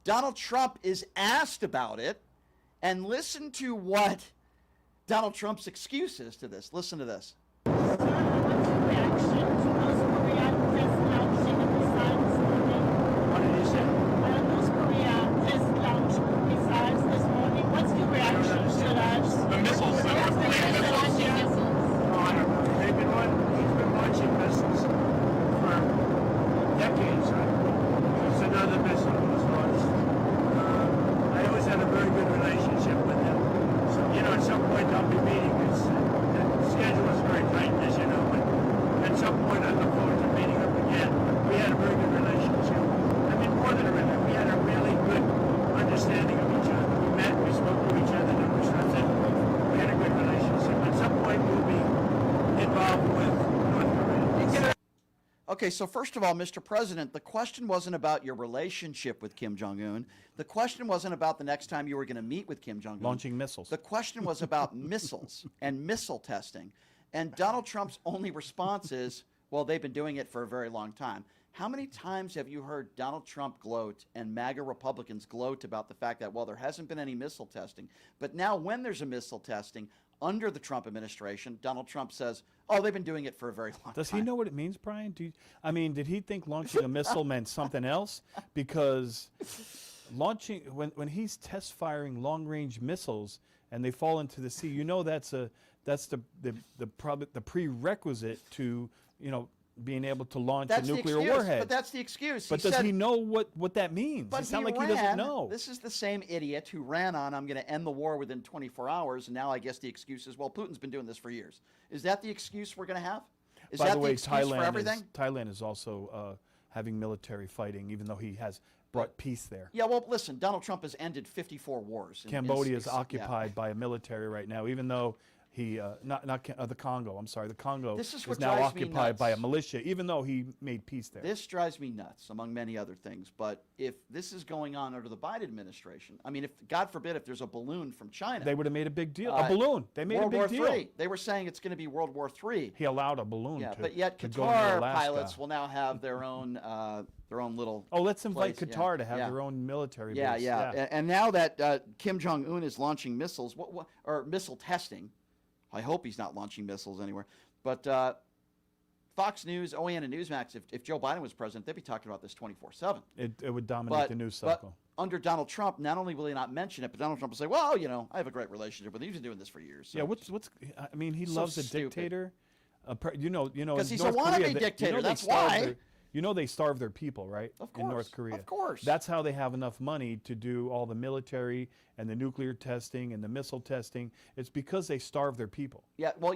Donald Trump is asked about it, and listen to what Donald Trump's excuse is to this. Listen to this. What did he say? North Korea test launched missiles this morning. What's your reaction to that? The missiles that were Launching missiles. Oh, I don't know. He's been launching missiles for decades, right? It's another missile that was launched. I always had a very good relationship with him. So, at some point I'll be meeting. The schedule is very tight, as you know, but at some point I look forward to meeting him again. We had a very good relationship. I mean, more than a relationship. We had a really good understanding of each other. We met, we spoke to each other numerous times, and we had a good relationship. At some point we'll be involved with North Korea. Okay, so first of all, Mr. President, the question wasn't about your relationship with Kim Jong-un. The question wasn't about the next time you were going to meet with Kim Jong-un. Launching missiles. The question was about missiles and missile testing. And Donald Trump's only response is, well, they've been doing it for a very long time. How many times have you heard Donald Trump gloat and MAGA Republicans gloat about the fact that, well, there hasn't been any missile testing, but now when there's a missile testing under the Trump administration, Donald Trump says, oh, they've been doing it for a very long time. Does he know what it means, Brian? Did he think launching a missile meant something else? Because when he's test firing long-range missiles and they fall into the sea, that's the prerequisite to being able to launch a nuclear warhead. But that's the excuse. But does he know what that means? But It sounds like he doesn't know. This is the same idiot who ran on, I'm going to end the war within 24 hours, and now I guess the excuse is, well, Putin's been doing this for years. Is that the excuse we're going to have? Is By that the way, excuse for everything? Thailand is also having military fighting, even though he has brought peace there. Yeah, well, listen, Donald Trump has ended 54 wars. Cambodia is occupied by a military right now, even though The Congo. I'm sorry, the Congo This is what now drives me occupied by a nuts. militia, even though he made peace there. This drives me nuts, among many other things. But if this is going on under the Biden administration, I mean, if God forbid, if there's a balloon from China, They would have made a big deal. A balloon. They made World a War big deal. III. They were saying it's going to be World War III. He allowed a balloon Yeah, to but yet to go near Qatar Alaska. pilots will now have their own little. Oh, let's invite place. Qatar Yeah, to have yeah. their own military Yeah, base. yeah. And now that Kim Jong Un is launching missiles, or missile testing, I hope he's not launching missiles anywhere. But Fox News, OAN, and Newsmax, if Joe Biden was president, they'd be talking about this 24/7. It would dominate the news cycle. But under Donald Trump, not only will he not mention it, but Donald Trump will say, "Well, I have a great relationship with him. He's been doing this for years." So Yeah, I mean, he So loves a stupid. dictator. Because he's a wannabe dictator, that's why. They starve their people, right? Of course, in North Korea. of course. That's how they have enough money to do all the military and the nuclear testing and the missile testing. It's because they starve their people. Yeah, well,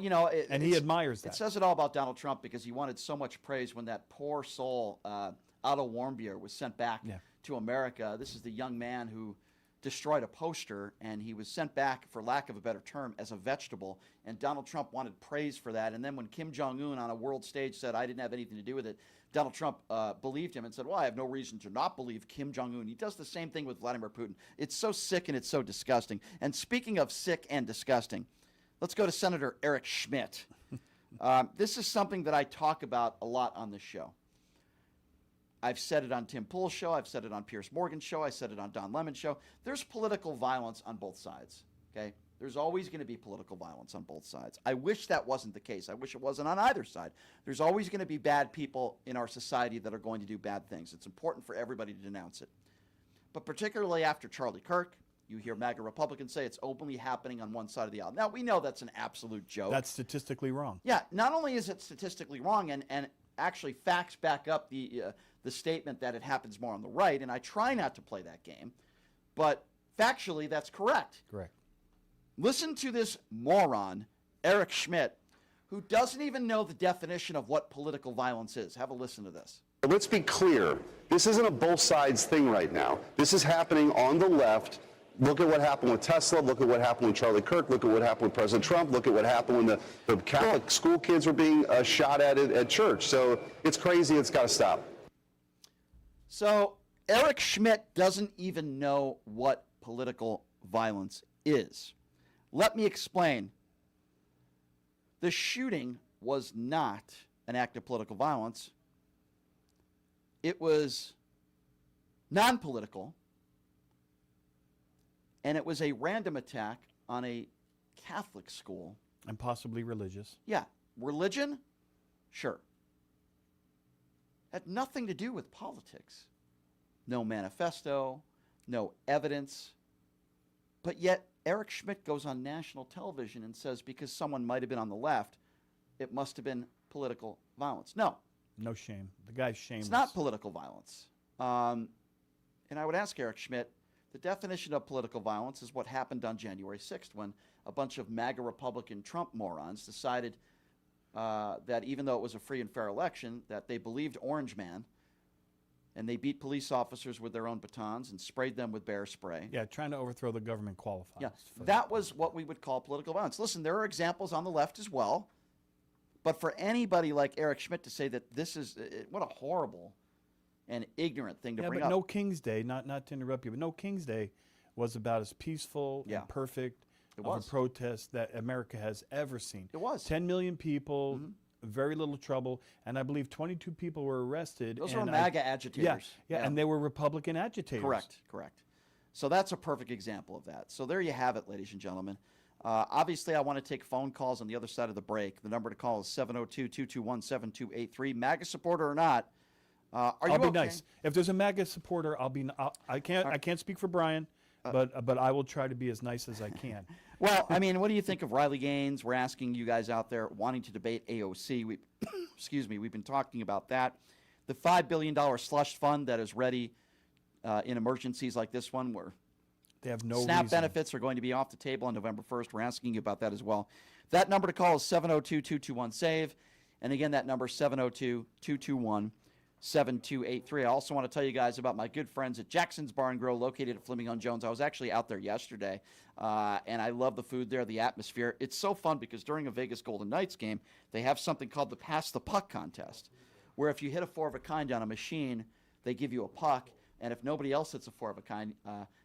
And he admires that. It says it all about Donald Trump because he wanted so much praise when that poor soul, Otto Warmbier, was sent back to America. This is the young man who destroyed a poster, and he was sent back, for lack of a better term, as a vegetable. And Donald Trump wanted praise for that. And then when Kim Jong Un on a world stage said, "I didn't have anything to do with it," Donald Trump believed him and said, "Well, I have no reason to not believe Kim Jong Un." He does the same thing with Vladimir Putin. It's so sick and it's so disgusting. And speaking of sick and disgusting, let's go to Senator Eric Schmidt. This is something that I talk about a lot on this show. I've said it on Tim Pool's show. I've said it on Piers Morgan's show. I said it on Don Lemon's show. There's political violence on both sides, okay? There's always going to be political violence on both sides. I wish that wasn't the case. I wish it wasn't on either side. There's always going to be bad people in our society that are going to do bad things. It's important for everybody to denounce it. But particularly after Charlie Kirk, you hear MAGA Republicans say it's openly happening on one side of the aisle. Now, we know that's an absolute joke. That's statistically wrong. Yeah, not only is it statistically wrong, and actually facts back up the statement that it happens more on the right, and I try not to play that game, but factually that's correct. Correct. Listen to this moron, Eric Schmidt, who doesn't even know the definition of what political violence is. Have a listen to this. Let's be clear. This isn't a both sides thing right now. This is happening on the left. Look at what happened with Tesla. Look at what happened with Charlie Kirk. Look at what happened with President Trump. Look at what happened when the Catholic school kids were being shot at church. So it's crazy. It's got to stop. So Eric Schmidt doesn't even know what political violence is. Let me explain. The shooting was not an act of political violence. It was non-political, and it was a random attack on a Catholic school. And possibly religious. Yeah. Religion? Sure. Had nothing to do with politics. No manifesto, no evidence. But yet, Eric Schmidt goes on national television and says because someone might have been on the left, it must have been political violence. No. No shame. The guy's shameless. It's not political violence. And I would ask Eric Schmidt, the definition of political violence is what happened on January 6th when a bunch of MAGA Republican Trump morons decided that even though it was a free and fair election, that they believed Orange Man, and they beat police officers with their own batons and sprayed them with bear spray. Yeah, trying to overthrow the government qualifies. Yeah, that was what we would call political violence. Listen, there are examples on the left as well, but for anybody like Eric Schmidt to say that this is, what a horrible and ignorant thing to bring but up. No King's Day, not to interrupt you, but No King's Day was about as peaceful and perfect of a protest that America has ever seen. It was. 10 million people, very little trouble, and I believe 22 people were arrested. Those were MAGA agitators. Yeah, and they were Republican agitators. Correct. So that's a perfect example of that. So there you have it, ladies and gentlemen. Obviously, I want to take phone calls on the other side of the break. The number to call is 702-221-7283. MAGA supporter or not, are you I'll be okay? nice. If there's a MAGA supporter, I can't speak for Brian, but I will try to be as nice as I can. Well, I mean, what do you think of Riley Gaines? We're asking you guys out there wanting to debate AOC. We've been talking about that. The $5 billion slush fund that is ready in emergencies like this one, where they have no SNAP reason. benefits are going to be off the table on November 1st. We're asking you about that as well. That number to call is 702-221-SAVE. And again, that number is 702-221-7283. 7283. I also want to tell you guys about my good friends at Jackson's Bar and Grill, located at Fleming on Jones. I was actually out there yesterday, and I love the food there, the atmosphere. It's so fun because during a Vegas Golden Knights game, they have something called the Pass the Puck contest, where if you hit a 4-of-a-kind on a machine, they give you a puck, and if nobody else hits a 4-of-a-kind,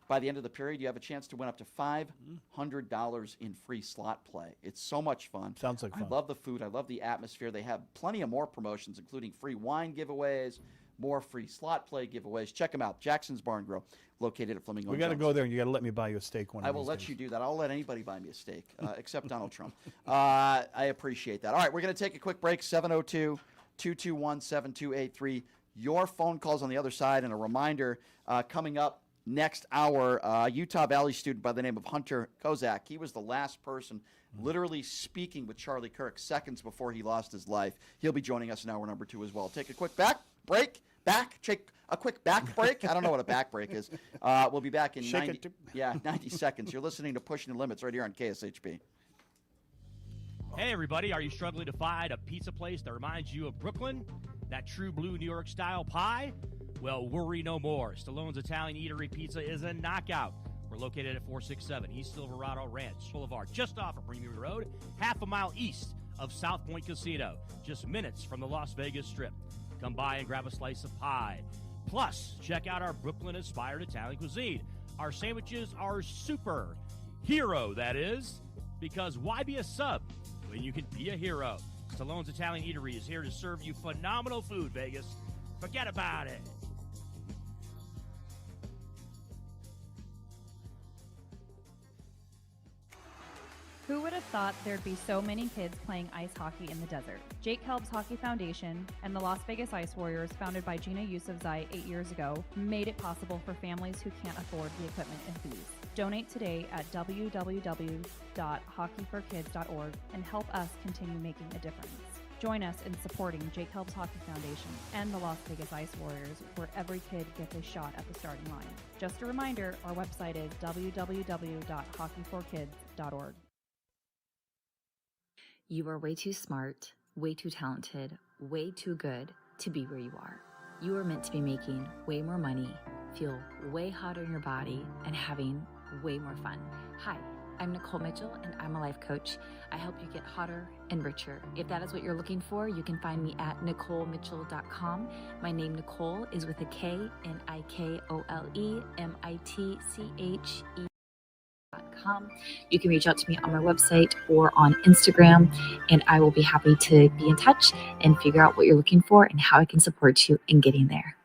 by the end of the period, you have a chance to win up to $500 in free slot play. It's so much fun. Sounds like fun. I love the food. I love the atmosphere. They have plenty of more promotions, including free wine giveaways, more free slot play giveaways. Check them out. Jackson's Bar and Grill, located at Fleming. We got to go there, and you got to let me buy you a steak one. I will let you do that. I'll let anybody buy me a steak, except Donald Trump. I appreciate that. All right, we're going to take a quick break. 702-221-7283. Your phone calls on the other side, and a reminder coming up. Next hour, Utah Valley student by the name of Hunter Kozak. He was the last person literally speaking with Charlie Kirk seconds before he lost his life. He'll be joining us in hour number 2 as well. Take a quick break. Take a quick back break. I don't know what a back break is. We'll be back in 90 seconds. You're listening to Pushing the Limits right here on KSHP. Hey, everybody. Are you struggling to find a pizza place that reminds you of Brooklyn? That true blue New York style pie? Well, worry no more. Stallone's Italian Eatery Pizza is a knockout. We're located at 467 East Silverado Ranch Boulevard, just off of Premier Road, half a mile east of South Point Casino, just minutes from the Las Vegas Strip. Come by and grab a slice of pie. Plus, check out our Brooklyn-inspired Italian cuisine. Our sandwiches are super. Hero, that is. Because why be a sub when you can be a hero? Stallone's Italian Eatery is here to serve you phenomenal food, Vegas. Forget about it. Who would have thought there'd be so many kids playing ice hockey in the desert? Jake Helps Hockey Foundation and the Las Vegas Ice Warriors, founded by Gina Yusufzai 8 years ago, made it possible for families who can't afford the equipment and fees. Donate today at www.hockeyforkids.org and help us continue making a difference. Join us in supporting Jake Helps Hockey Foundation and the Las Vegas Ice Warriors, where every kid gets a shot at the starting line. Just a reminder, our website is www.hockeyforkids.org. You are way too smart, way too talented, way too good to be where you are. You are meant to be making way more money, feel way hotter in your body, and having way more fun. Hi, I'm Nicole Mitchell, and I'm a life coach. I help you get hotter and richer. If that is what you're looking for, you can find me at NicoleMitchell.com. My name, Nicole, is with a K, NIKOLE, MITCHE.com. You can reach out to me on my website or on Instagram, and I will be happy to be in touch and figure out what you're looking for and how I can support you in getting there.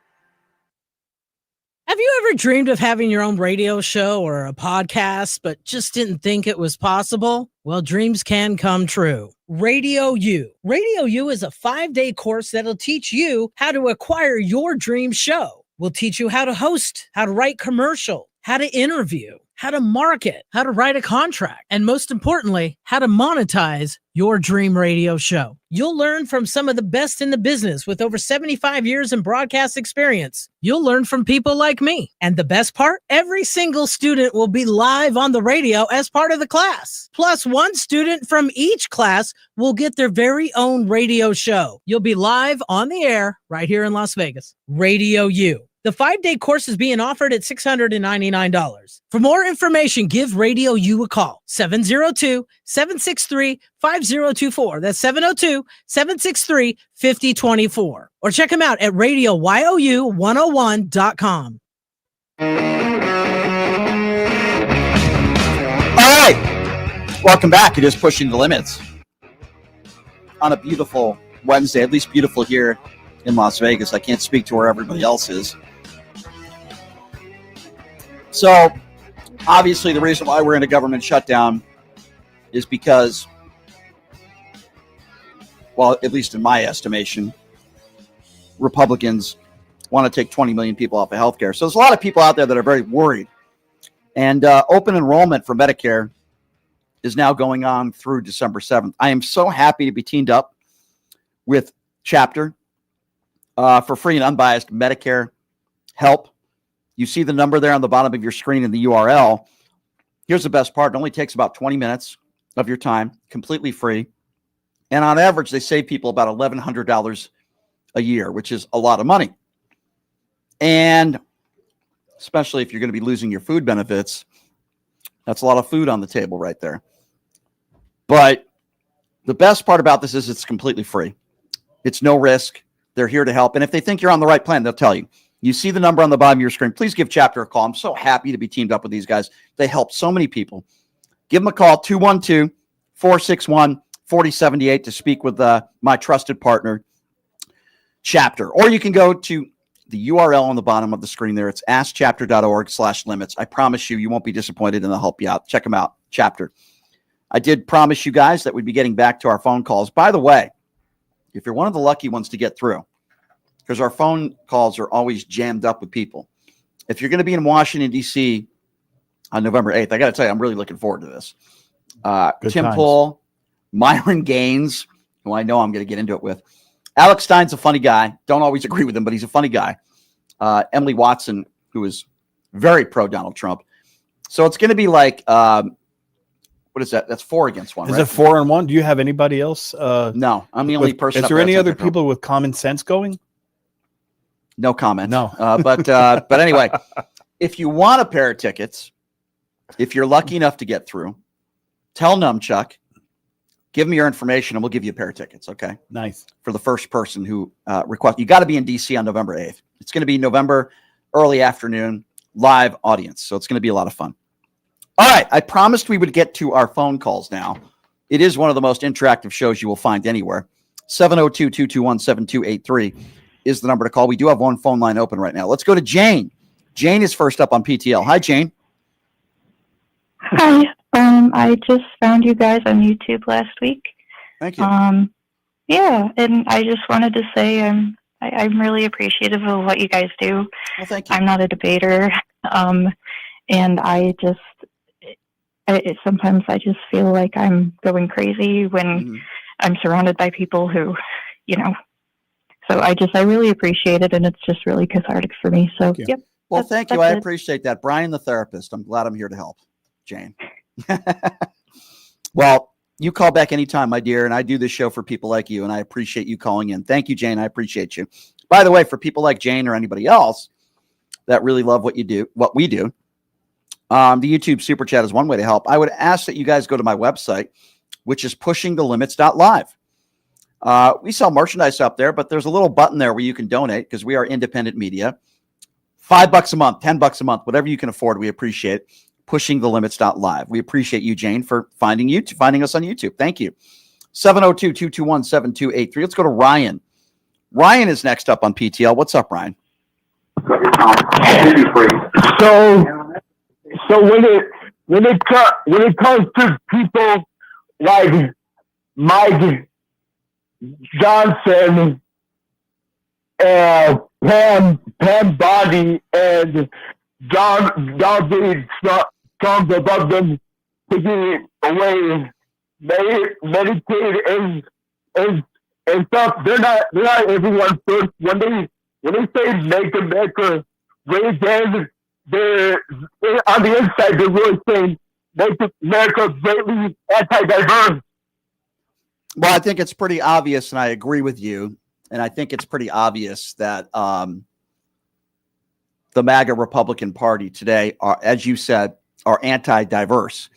Have you ever dreamed of having your own radio show or a podcast, but just didn't think it was possible? Well, dreams can come true. Radio U. Radio U is a 5-day course that'll teach you how to acquire your dream show. We'll teach you how to host, how to write commercial, how to interview, how to market, how to write a contract, and most importantly, how to monetize your dream radio show. You'll learn from some of the best in the business with over 75 years in broadcast experience. You'll learn from people like me. And the best part, every single student will be live on the radio as part of the class. Plus, one student from each class will get their very own radio show. You'll be live on the air right here in Las Vegas. Radio U. The 5-day course is being offered at $699. For more information, give Radio U a call. 702-763-5024. That's 702-763-5024. Or check them out at RadioYOU101.com. All right. Welcome back. It is Pushing the Limits on a beautiful Wednesday, at least beautiful here in Las Vegas. I can't speak to where everybody else is. So, obviously, the reason why we're in a government shutdown is because, well, at least in my estimation, Republicans want to take 20 million people off of health care. So there's a lot of people out there that are very worried. And open enrollment for Medicare is now going on through December 7th. I am so happy to be teamed up with Chapter for free and unbiased Medicare help. You see the number there on the bottom of your screen in the URL. Here's the best part. It only takes about 20 minutes of your time, completely free. And on average, they save people about $1,100 a year, which is a lot of money. And especially if you're going to be losing your food benefits, that's a lot of food on the table right there. But the best part about this is it's completely free. It's no risk. They're here to help. And if they think you're on the right plan, they'll tell you. You see the number on the bottom of your screen. Please give Chapter a call. I'm so happy to be teamed up with these guys. They help so many people. Give them a call, 212-461-4078 to speak with my trusted partner, Chapter. Or you can go to the URL on the bottom of the screen there. It's askchapter.org/limits. I promise you won't be disappointed, and they'll help you out. Check them out, Chapter. I did promise you guys that we'd be getting back to our phone calls. By the way, if you're one of the lucky ones to get through, because our phone calls are always jammed up with people. If you're going to be in Washington, D.C. on November 8th, I got to tell you, I'm really looking forward to this. Tim times. Pool, Myron Gaines, who I know I'm going to get into it with. Alex Stein's a funny guy. Don't always agree with him, but he's a funny guy. Emily Watson, who is very pro-Donald Trump. So it's going to be like, what is that? That's 4 against 1, Is right? it 4-1? Do you have anybody else? No, I'm the only person. Is up there there any that's other like that. people with common sense going? No comment. No. But anyway, if you want a pair of tickets, if you're lucky enough to get through, tell Numchuck, give me your information, and we'll give you a pair of tickets, okay? Nice. For the first person who requests. You got to be in D.C. on November 8th. It's going to be November, early afternoon, live audience. So it's going to be a lot of fun. All right. I promised we would get to our phone calls now. It is one of the most interactive shows you will find anywhere. 702-221-7283 is the number to call. We do have one phone line open right now. Let's go to Jane. Jane is first up on PTL. Hi, Jane. Hi. I just found you guys on YouTube last week. Thank you. Yeah, and I just wanted to say I'm really appreciative of what you guys do. Well, thank you. I'm not a debater, and sometimes I just feel like I'm going crazy when I'm surrounded by people who, So I really appreciate it, and it's just really cathartic for me. So, yep. Well, thank you. I appreciate that. Brian, the therapist. I'm glad I'm here to help, Jane. Well, you call back anytime, my dear, and I do this show for people like you, and I appreciate you calling in. Thank you, Jane. I appreciate you. By the way, for people like Jane or anybody else that really love what we do, the YouTube Super Chat is one way to help. I would ask that you guys go to my website, which is pushingthelimits.live. We sell merchandise up there, but there's a little button there where you can donate because we are independent media. $5 a month, $10 a month, whatever you can afford, we appreciate it. Pushingthelimits.live. We appreciate you, Jane, for finding us on YouTube. Thank you. 702-221-7283. Let's go to Ryan. Ryan is next up on PTL. What's up, Ryan? So when it comes to people like Mike Johnson and Pam Bondi and John David Trump above them taking away Medicaid and stuff. They're not everyone's first. When they say make America great again, they're on the inside. They're really saying make America greatly anti-diverse. Well, I think it's pretty obvious, and I agree with you. And I think it's pretty obvious that the MAGA Republican Party today are, as you said, are anti-diverse.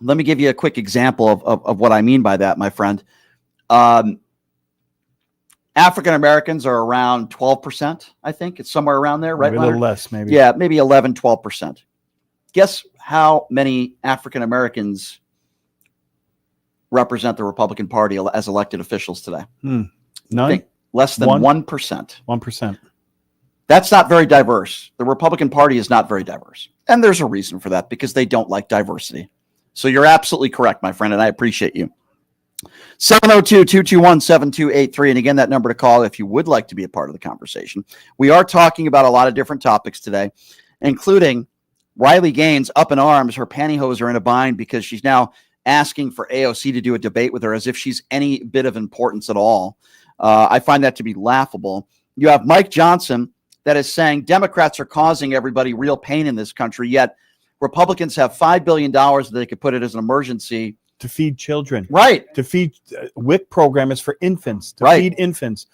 Let me give you a quick example of what I mean by that, my friend. African Americans are around 12%, I think. It's somewhere around there, right? Maybe a little less, maybe. Yeah, maybe 11, 12%. Guess how many African Americans represent the Republican Party as elected officials today? None? Less than 1%. 1%. That's not very diverse. The Republican Party is not very diverse. And there's a reason for that, because they don't like diversity. So you're absolutely correct, my friend, and I appreciate you. 702-221-7283. And again, that number to call if you would like to be a part of the conversation. We are talking about a lot of different topics today, including Riley Gaines up in arms. Her pantyhose are in a bind because she's now asking for AOC to do a debate with her as if she's any bit of importance at all. I find that to be laughable. You have Mike Johnson that is saying Democrats are causing everybody real pain in this country, yet Republicans have $5 billion that they could put it as an emergency. To feed children. Right. To feed WIC program is for infants. To right. feed infants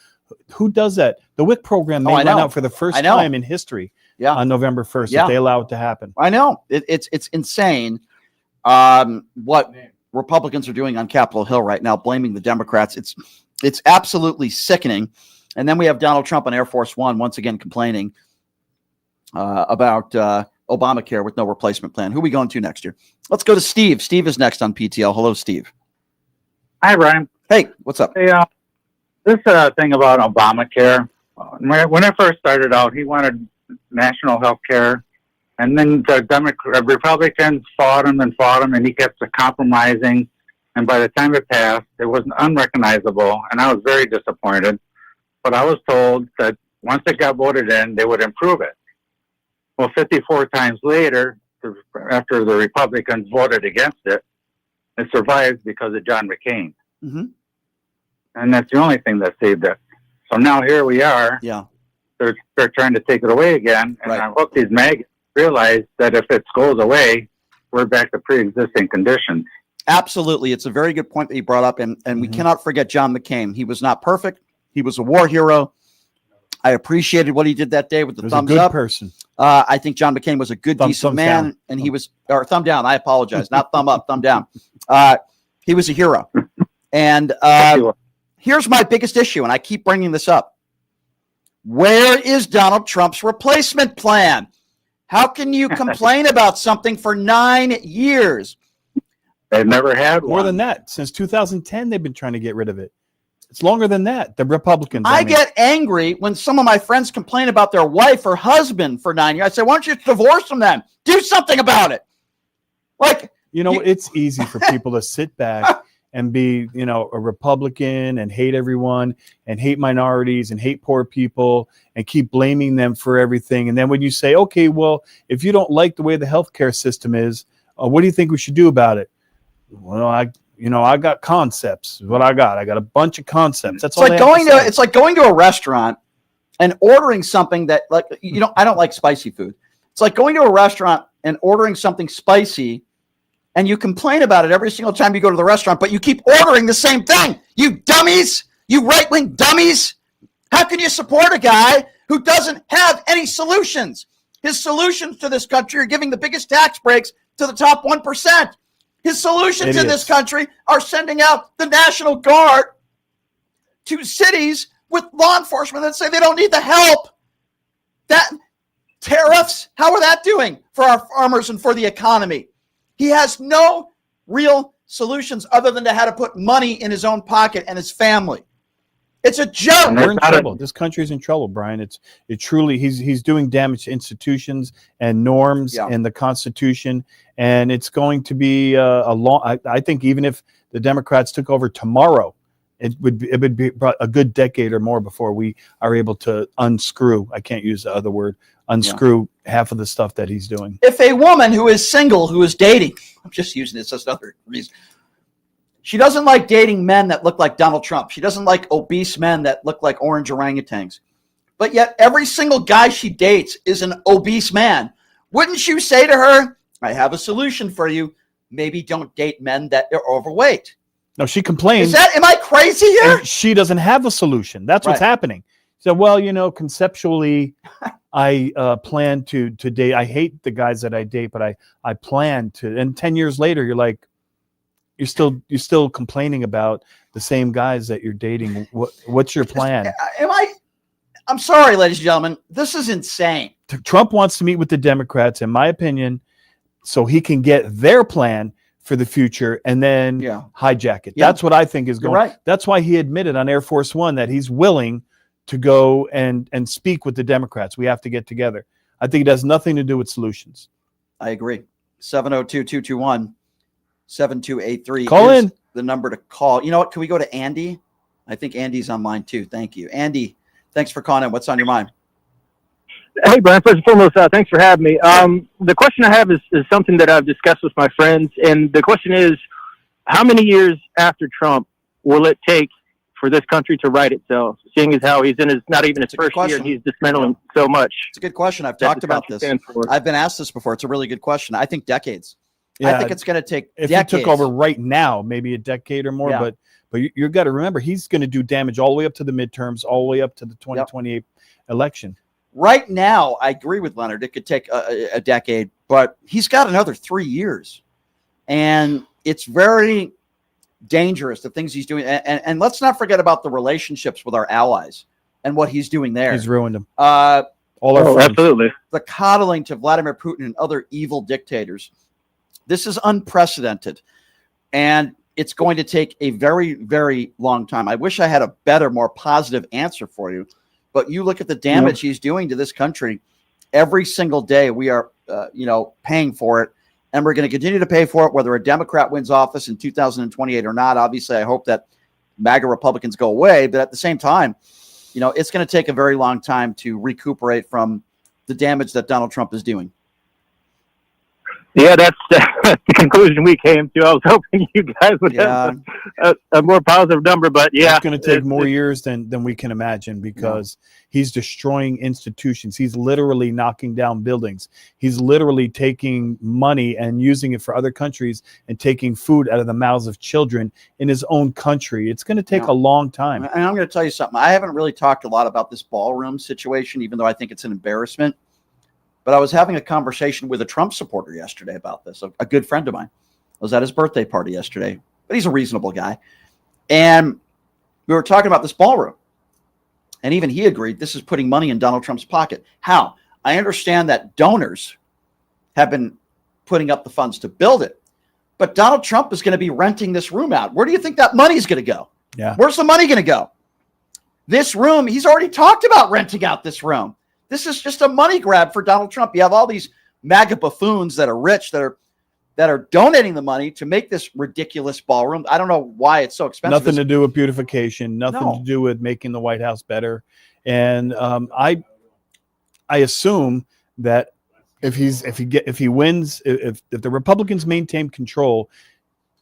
Who does that? The WIC program may I run know. out for the first I know. time in history on November 1st Yeah. if they allow it to happen. I know. It's insane what Republicans are doing on Capitol Hill right now, blaming the Democrats. It's absolutely sickening. And then we have Donald Trump on Air Force One once again complaining about Obamacare with no replacement plan. Who are we going to next year? Let's go to Steve. Steve is next on PTL. Hello, Steve. Hi, Brian. Hey, what's up? Hey, this thing about Obamacare. When it first started out, he wanted national health care. And then the Republicans fought him, and he kept compromising. And by the time it passed, it was unrecognizable, and I was very disappointed. But I was told that once it got voted in, they would improve it. Well, 54 times later, after the Republicans voted against it, it survived because of John McCain. Mm-hmm. And that's the only thing that saved it. So now here we are. Yeah. They're trying to take it away again. And I hope these maggots realize that if it goes away, we're back to pre-existing conditions. Absolutely. It's a very good point that you brought up. And we cannot forget John McCain. He was not perfect. He was a war hero. I appreciated what he did that day with the thumbs a good up. person. I think John McCain was a good, decent man. Down. And he was, or thumb down. I apologize. Not thumb up, thumb down. He was a hero. And here's my biggest issue, and I keep bringing this up. Where is Donald Trump's replacement plan? How can you complain about something for 9 years? They've never had More than that. Since 2010, they've been trying to get rid of it. It's longer than that. The Republicans. I get angry when some of my friends complain about their wife or husband for 9 years. I say, why don't you divorce them then? Do something about it. Like, it's easy for people to sit back and be, a Republican and hate everyone and hate minorities and hate poor people and keep blaming them for everything. And then when you say, okay, well, if you don't like the way the healthcare system is, what do you think we should do about it? Well, I got concepts. Is what I got. I got a bunch of concepts. That's all. It's like going to a restaurant and ordering something that, like, I don't like spicy food. It's like going to a restaurant and ordering something spicy, and you complain about it every single time you go to the restaurant, but you keep ordering the same thing. You dummies, you right-wing dummies. How can you support a guy who doesn't have any solutions? His solutions to this country are giving the biggest tax breaks to the top 1%. His solutions in this country are sending out the National Guard to cities with law enforcement that say they don't need the help. That tariffs, how are that doing for our farmers and for the economy? He has no real solutions other than to how to put money in his own pocket and his family. It's a joke. We're in trouble. This country's in trouble, Brian. It truly, he's doing damage to institutions and norms and the Constitution. And it's going to be a long, I think even if the Democrats took over tomorrow, it would be a good decade or more before we are able to unscrew, I can't use the other word, unscrew half of the stuff that he's doing. If a woman who is single, who is dating, I'm just using this as another reason, she doesn't like dating men that look like Donald Trump. She doesn't like obese men that look like orange orangutans. But yet every single guy she dates is an obese man. Wouldn't you say to her, I have a solution for you. Maybe don't date men that are overweight. No, she complains. Am I crazy here? And she doesn't have a solution. That's what's happening. So, well, conceptually, I plan to date. I hate the guys that I date, but I plan to. And 10 years later, you're like, you're still complaining about the same guys that you're dating. What's your plan? I'm sorry, ladies and gentlemen. This is insane. Trump wants to meet with the Democrats, in my opinion, so he can get their plan for the future and then hijack it. That's what I think is going. Right. That's why he admitted on Air Force One that he's willing to go and speak with the Democrats. We have to get together. I think it has nothing to do with solutions. I agree. 702-221-7283. Call in. The number to call. You know what? Can we go to Andy? I think Andy's on mine too. Thank you. Andy, thanks for calling in. What's on your mind? Hey, Brian, first and foremost, thanks for having me. The question I have is something that I've discussed with my friends, and the question is, how many years after Trump will it take for this country to right itself, seeing as how he's in not even his first year and he's dismantling so much? It's a good question. I've talked about this. I've been asked this before. It's a really good question. I think decades. I think it's going to take if decades. he took over right now, maybe a decade or more, But you've got to remember, he's going to do damage all the way up to the midterms, all the way up to the 2028 election. Right now, I agree with Leonard. It could take a decade, but he's got another 3 years. And it's very dangerous, the things he's doing. And let's not forget about the relationships with our allies and what he's doing there. He's ruined them. All our friends. Absolutely. The coddling to Vladimir Putin and other evil dictators. This is unprecedented. And it's going to take a very, very long time. I wish I had a better, more positive answer for you. But you look at the damage he's doing to this country. Every single day we are, paying for it. And we're going to continue to pay for it, whether a Democrat wins office in 2028 or not. Obviously, I hope that MAGA Republicans go away. But at the same time, it's going to take a very long time to recuperate from the damage that Donald Trump is doing. Yeah, that's the conclusion we came to. I was hoping you guys would have a more positive number, but yeah. It's going to take more years than we can imagine, because he's destroying institutions. He's literally knocking down buildings. He's literally taking money and using it for other countries and taking food out of the mouths of children in his own country. It's going to take a long time. And I'm going to tell you something. I haven't really talked a lot about this ballroom situation, even though I think it's an embarrassment. But I was having a conversation with a Trump supporter yesterday about this, a good friend of mine. I was at his birthday party yesterday, but he's a reasonable guy. And we were talking about this ballroom. And even he agreed this is putting money in Donald Trump's pocket. How? I understand that donors have been putting up the funds to build it. But Donald Trump is going to be renting this room out. Where do you think that money is going to go? Yeah. Where's the money going to go? This room, he's already talked about renting out this room. This is just a money grab for Donald Trump. You have all these MAGA buffoons that are rich, that are donating the money to make this ridiculous ballroom. I don't know why it's so expensive. Nothing to do with beautification. Nothing to do with making the White House better. And I assume that if he wins, if the Republicans maintain control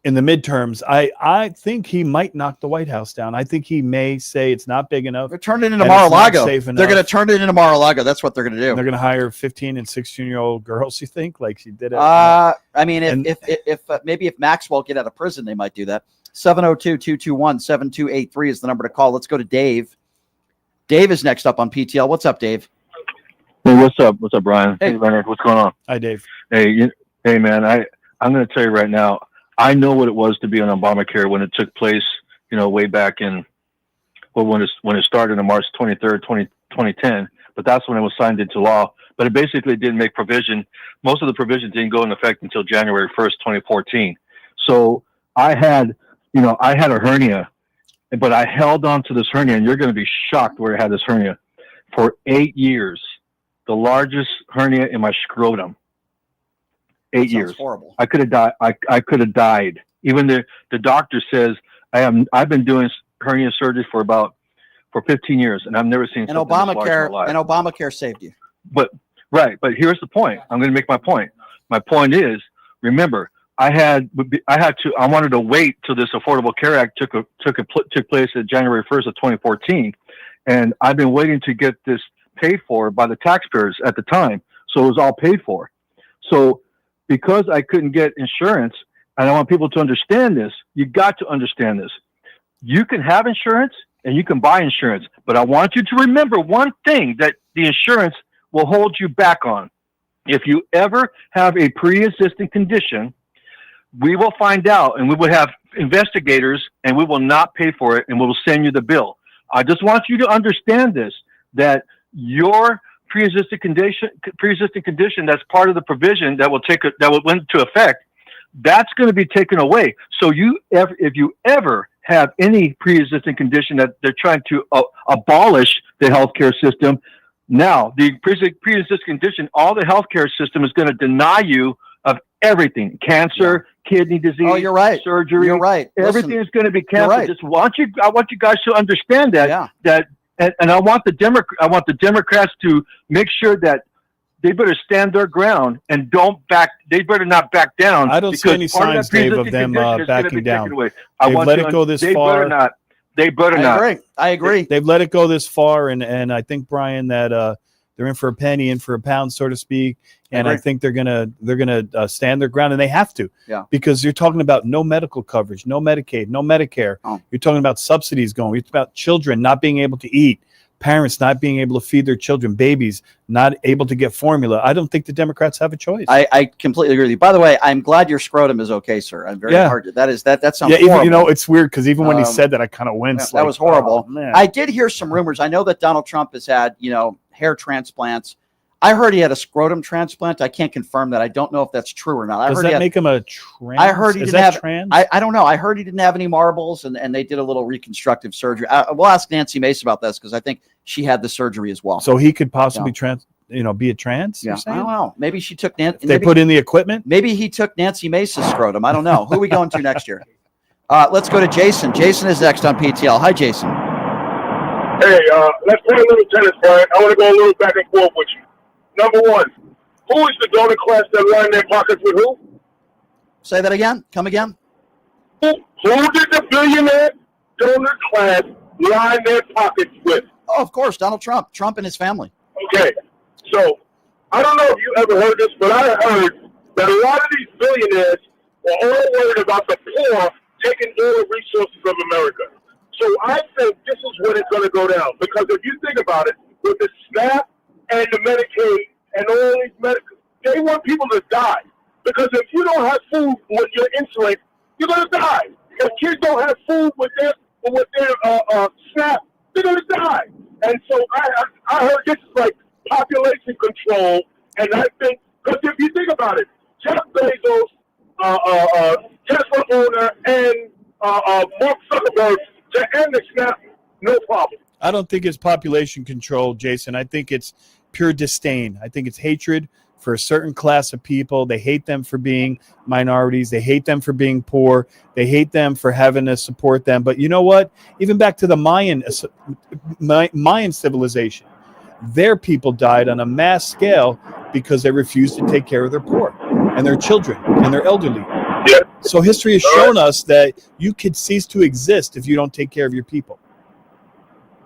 in the midterms, I think he might knock the White House down. I think he may say it's not big enough. They're turning it into Mar-a-Lago. They're They're going to turn it into Mar-a-Lago. That's what they're going to do. They're going to hire 15 and 16-year-old girls, you think, like she did? I mean, if maybe if Maxwell get out of prison, they might do that. 702-221-7283 is the number to call. Let's go to Dave. Dave is next up on PTL. What's up, Dave? Hey, what's up? What's up, Brian? Hey, Leonard. What's going on? Hi, Dave. Hey, man. I'm going to tell you right now. I know what it was to be on Obamacare when it took place, way back in, when it started on March 23rd, 2010. But that's when it was signed into law. But it basically didn't make provision. Most of the provisions didn't go into effect until January 1st, 2014. So I had a hernia, but I held on to this hernia, and you're going to be shocked where I had this hernia for 8 years. The largest hernia in my scrotum. 8 years. Horrible. I could have died. I could have died. Even the doctor says I've been doing hernia surgery for 15 years, and I've never seen And something this large in my life. Obamacare saved you. But here's the point. I'm going to make my point. My point is, remember, I wanted to wait till this Affordable Care Act took place at January 1st of 2014, and I've been waiting to get this paid for by the taxpayers at the time, so it was all paid for. So because I couldn't get insurance, and I want people to understand this, you got to understand this. You can have insurance and you can buy insurance, but I want you to remember one thing that the insurance will hold you back on. If you ever have a pre-existing condition, we will find out, and we will have investigators, and we will not pay for it, and we will send you the bill. I just want you to understand this, that your pre-existing condition that's part of the provision that will went into effect, that's going to be taken away. So if you ever have any pre-existing condition that they're trying to abolish the healthcare system, now the pre-existing condition, all the healthcare system is going to deny you of everything: cancer, kidney disease. Oh, you're right. Surgery. You're right. Everything is going to be canceled. Right. I want you guys to understand that. And I want the Democrats to make sure that they better stand their ground and they better not back down. I don't see any signs, Dave, of them backing down. They've let it go this far. They better not. I agree. They've let it go this far, and I think, Brian, that they're in for a penny, in for a pound, so to speak. And I think they're gonna stand their ground, and they have to. Yeah. Because you're talking about no medical coverage, no Medicaid, no Medicare. You're talking about subsidies going. You're talking about children not being able to eat, parents not being able to feed their children, babies not able to get formula. I don't think the Democrats have a choice. I completely agree with you. By the way, I'm glad your scrotum is okay, sir. I'm very hard. That sounds even, horrible. you know, it's weird because even when he said that, I kind of winced. That was horrible. Oh, man. I did hear some rumors. I know that Donald Trump has had, hair transplants. I heard he had a scrotum transplant. I can't confirm that. I don't know if that's true or not. Does that make him a trans? I heard he Is didn't that have. trans? I don't know. I heard he didn't have any marbles, and they did a little reconstructive surgery. We'll ask Nancy Mace about this because I think she had the surgery as well. So he could possibly be a trans. Yeah, You're saying? I don't know. Maybe she took Nancy. They put in the equipment. Maybe he took Nancy Mace's scrotum. I don't know. Who are we going to next year? Let's go to Jason. Jason is next on PTL. Hi, Jason. Hey, let's play a little tennis, Brian. I want to go a little back and forth with you. Number one, who is the donor class that line their pockets with who? Say that again. Come again. Who did the billionaire donor class line their pockets with? Oh, of course, Donald Trump. Trump and his family. Okay, so I don't know if you ever heard this, but I heard that a lot of these billionaires were all worried about the poor taking all the resources of America. So I think this is when it's going to go down. Because if you think about it, with the SNAP and the Medicaid and all these medical, they want people to die. Because if you don't have food with your insulin, you're going to die. If kids don't have food with their SNAP, they're going to die. And so I heard this is like population control. And I think, because if you think about it, Jeff Bezos, Tesla owner, and Mark Zuckerberg, to end the SNAP, no problem. I don't think it's population control, Jason. I think it's pure disdain. I think it's hatred for a certain class of people. They hate them for being minorities. They hate them for being poor. They hate them for having to support them. But you know what? Even back to the Mayan civilization, their people died on a mass scale because they refused to take care of their poor and their children and their elderly. Yeah. So history has shown us that you could cease to exist if you don't take care of your people.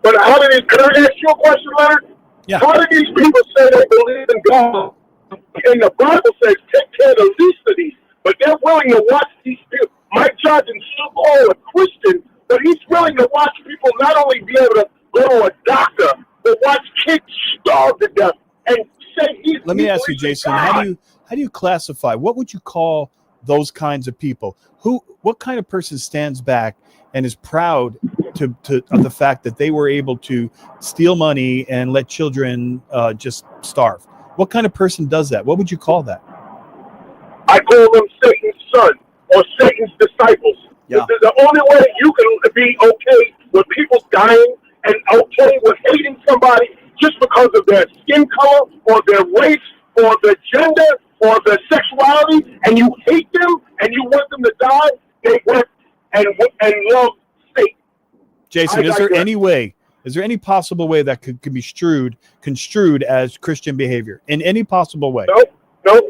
But how did it, can I ask you a question, Leonard? Yeah. How do these people say they believe in God? And the Bible says take care of the least of these. But they're willing to watch these people. Mike Johnson's so-called a Christian, but he's willing to watch people not only be able to go to a doctor, but watch kids starve to death and say he's. Let me ask you, Jason, how do you classify? What would you call those kinds of people? What kind of person stands back and is proud of the fact that they were able to steal money and let children just starve? What kind of person does that? What would you call that? I call them Satan's son or Satan's disciples. Yeah. This is the only way you can be okay with people dying and okay with hating somebody just because of their skin color or their race or their gender or their sexuality, and you hate them and you want them to die. They went and love Satan. Jason, is there any possible way that could be construed as Christian behavior in any possible way? No.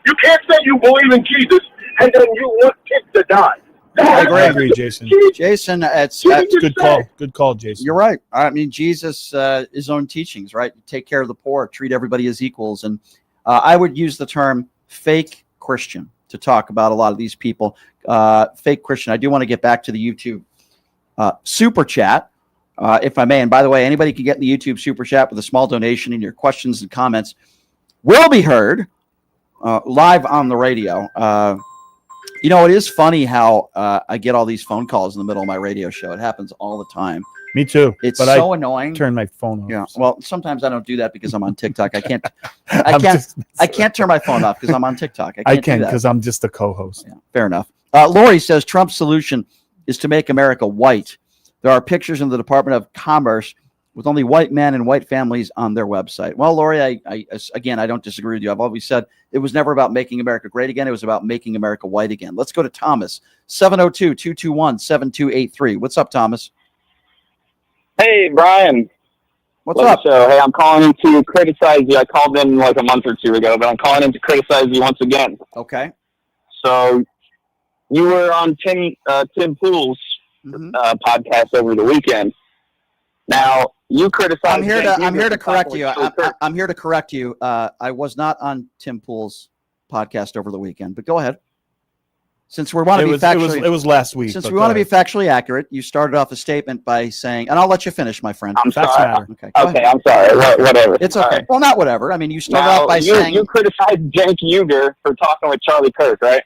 You can't say you believe in Jesus and then you want kids to die. I agree, Jason. Jason, that's good call. Good call, Jason. You're right. I mean, Jesus, his own teachings, right? Take care of the poor, treat everybody as equals. And I would use the term fake Christian to talk about a lot of these people. Fake Christian. I do want to get back to the YouTube super chat, if I may. And by the way, anybody can get in the YouTube super chat with a small donation, and your questions and comments will be heard live on the radio. You know, it is funny how I get all these phone calls in the middle of my radio show. It happens all the time. Me too. It's but so I annoying. Turn my phone off. Yeah. Well, sometimes I don't do that because I'm on TikTok. I can't turn my phone off because I'm on TikTok. I can because I'm just a co-host. Yeah, fair enough. Lori says Trump's solution is to make America white. There are pictures in the Department of Commerce with only white men and white families on their website. Well, Lori, I don't disagree with you. I've always said it was never about making America great again. It was about making America white again. Let's go to Thomas, 702-221-7283. What's up, Thomas? Hey, Brian. What's up? So, hey, I'm calling in to criticize you. I called in like a month or two ago, but I'm calling in to criticize you once again. Okay. So, you were on Tim Pool's podcast over the weekend. Now, You criticize. I'm here to Cenk correct Uygur you. for talking with Charlie Kirk. I'm here to correct you. I was not on Tim Pool's podcast over the weekend, but go ahead. Since we want to be factually, it was last week. Since we want to be factually accurate, you started off a statement by saying, and I'll let you finish, my friend. I'm Facts sorry. matter. Okay, go Okay, ahead. I'm sorry. Whatever. It's All okay. right. Well, not whatever. I mean, you started Now, off by saying you criticized Cenk Uygur for talking with Charlie Kirk, right?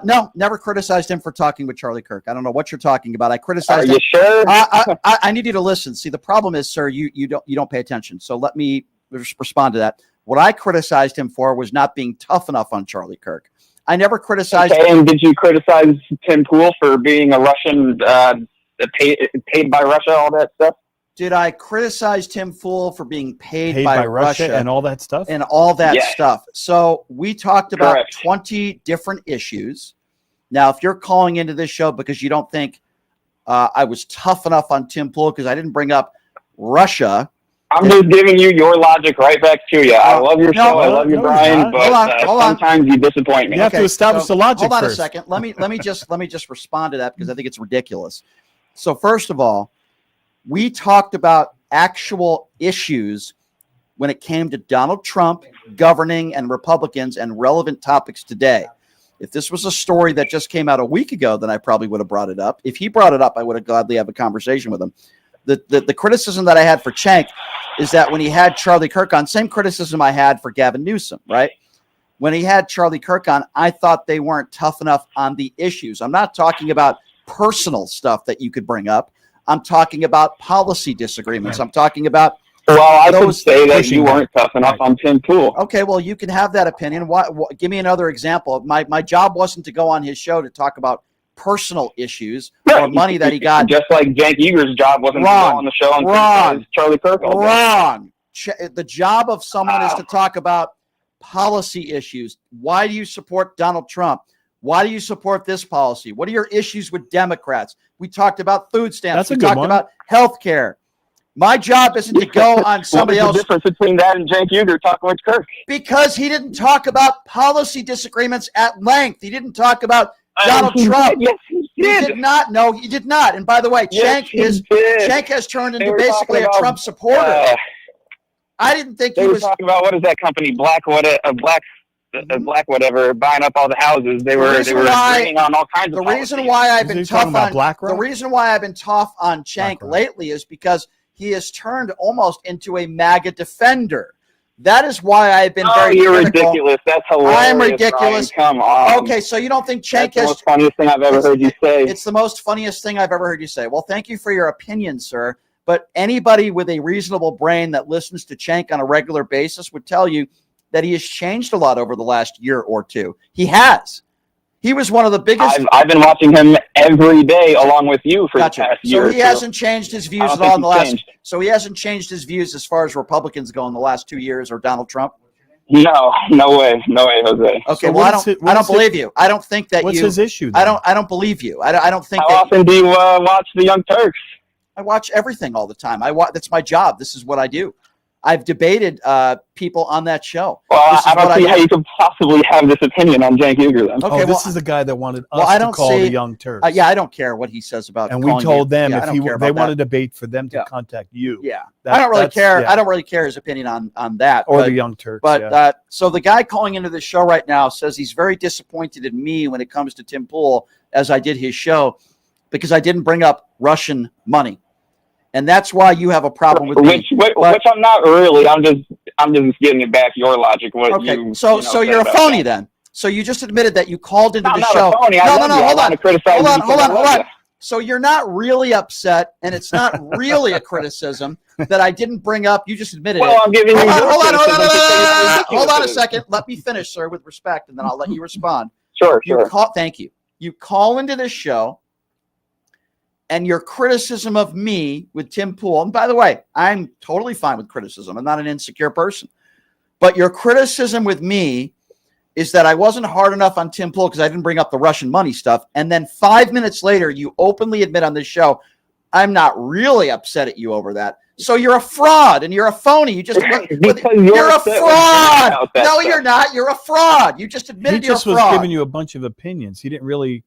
no, never criticized him for talking with Charlie Kirk. I don't know what you're talking about. I criticized Are you sure? I need you to listen. See, the problem is, sir, you don't pay attention. So let me respond to that. What I criticized him for was not being tough enough on Charlie Kirk. I never criticized. Okay, and did you criticize Tim Pool for being a Russian, paid by Russia, all that stuff? Did I criticize Tim Pool for being paid by Russia and all that stuff? And all that Yes. stuff. So we talked about Correct. 20 different issues. Now, if you're calling into this show because you don't think I was tough enough on Tim Pool because I didn't bring up Russia. I'm just giving you your logic right back to you. I love your show. I love you, Brian. But sometimes you disappoint me. You have to establish the logic Hold on first. a second. Let me just respond to that because I think it's ridiculous. So first of all, we talked about actual issues when it came to Donald Trump governing and Republicans and relevant topics today. If this was a story that just came out a week ago, then I probably would have brought it up. If he brought it up, I would have gladly have a conversation with him. The criticism that I had for Cenk is that when he had Charlie Kirk on, same criticism I had for Gavin Newsom, right? When he had Charlie Kirk on, I thought they weren't tough enough on the issues. I'm not talking about personal stuff that you could bring up. I'm talking about policy disagreements. I'm talking about Well, I would those say that pushing you weren't tough enough on Tim Pool. Okay, well, you can have that opinion. Give me another example. My job wasn't to go on his show to talk about personal issues or money that he got. Just like Cenk Uygur's job wasn't to go on the show and criticize Charlie Kirk all day. Wrong. The job of someone is to talk about policy issues. Why do you support Donald Trump? Why do you support this policy? What are your issues with Democrats? We talked about food stamps. That's a We good talked one. about health care. My job isn't to go on somebody What is else. the difference between that and Cenk Uygur talking with Kirk? Because he didn't talk about policy disagreements at length. He didn't talk about Donald he Trump. did. Yes, he did. He did not. No, he did not. And by the way, Yes, he did. Cenk has turned They into were basically talking a about, Trump supporter. I didn't think They he were was. talking about, what is that company, Black whatever, buying up all the houses. They were bringing on all kinds of The policies. reason why I've Is he been talking tough about on BlackRock? the reason why I've been tough on Cenk BlackRock. lately is because he has turned almost into a MAGA defender. That is why I've been very you're critical. ridiculous. That's hilarious. I'm ridiculous. Brian. Come on. Okay, so you don't think Cenk That's the has? most funniest thing I've ever heard you say. It's the most funniest thing I've ever heard you say. Well, thank you for your opinion, sir. But anybody with a reasonable brain that listens to Cenk on a regular basis would tell you that he has changed a lot over the last year or two. He has. He was one of the biggest. I've been watching him every day along with you for the past year. So he or hasn't changed his views I at don't all think in the he's last. changed. So he hasn't changed his views as far as Republicans go in the last 2 years, or Donald Trump. No way, Jose. Okay, So well, I what is don't. it- what I don't is it- believe you. I don't think that What's you. his issue? I then? don't believe you. I don't think How that. often do you watch the Young Turks? I watch everything all the time. That's my job. This is what I do. I've debated people on that show. Well, This is I don't what see do. how you could possibly have this opinion on Cenk Uygur then. Okay, This is the guy that wanted us I to don't call see, the Young Turks. Yeah, I don't care what he says about. And we calling told you. them Yeah, I if don't care they about want a that. debate for them to Yeah. contact you. Yeah, That- I don't really that's- care. yeah. I don't really care his opinion on that. Or but, the Young Turks. But yeah. so the guy calling into the show right now says he's very disappointed in me when it comes to Tim Pool, as I did his show, because I didn't bring up Russian money, and that's why you have a problem with me. Which I'm not really. I'm just getting it back your logic. What Okay, you so said you're a about phony that. then. So you just admitted that you called into No, the I'm not show. a phony. I No, love you. I hold wanna on. criticize Hold you on, because hold I on, hold love on. you. So you're not really upset, and it's not really a criticism that I didn't bring up. You just admitted Well, it. I'm giving you your criticism to say how ridiculous Hold on a it is. second. Let me finish, sir, with respect, and then I'll let you respond. Sure. Thank you. You call into this show, and your criticism of me with Tim Pool, and by the way, I'm totally fine with criticism. I'm not an insecure person. But your criticism with me is that I wasn't hard enough on Tim Pool because I didn't bring up the Russian money stuff. And then 5 minutes later, you openly admit on this show, I'm not really upset at you over that. So you're a fraud and you're a phony. You just you're a upset fraud. about that No, stuff. you're not. You're a fraud. You just He admitted you're a just was fraud. giving you a bunch of opinions. He didn't really.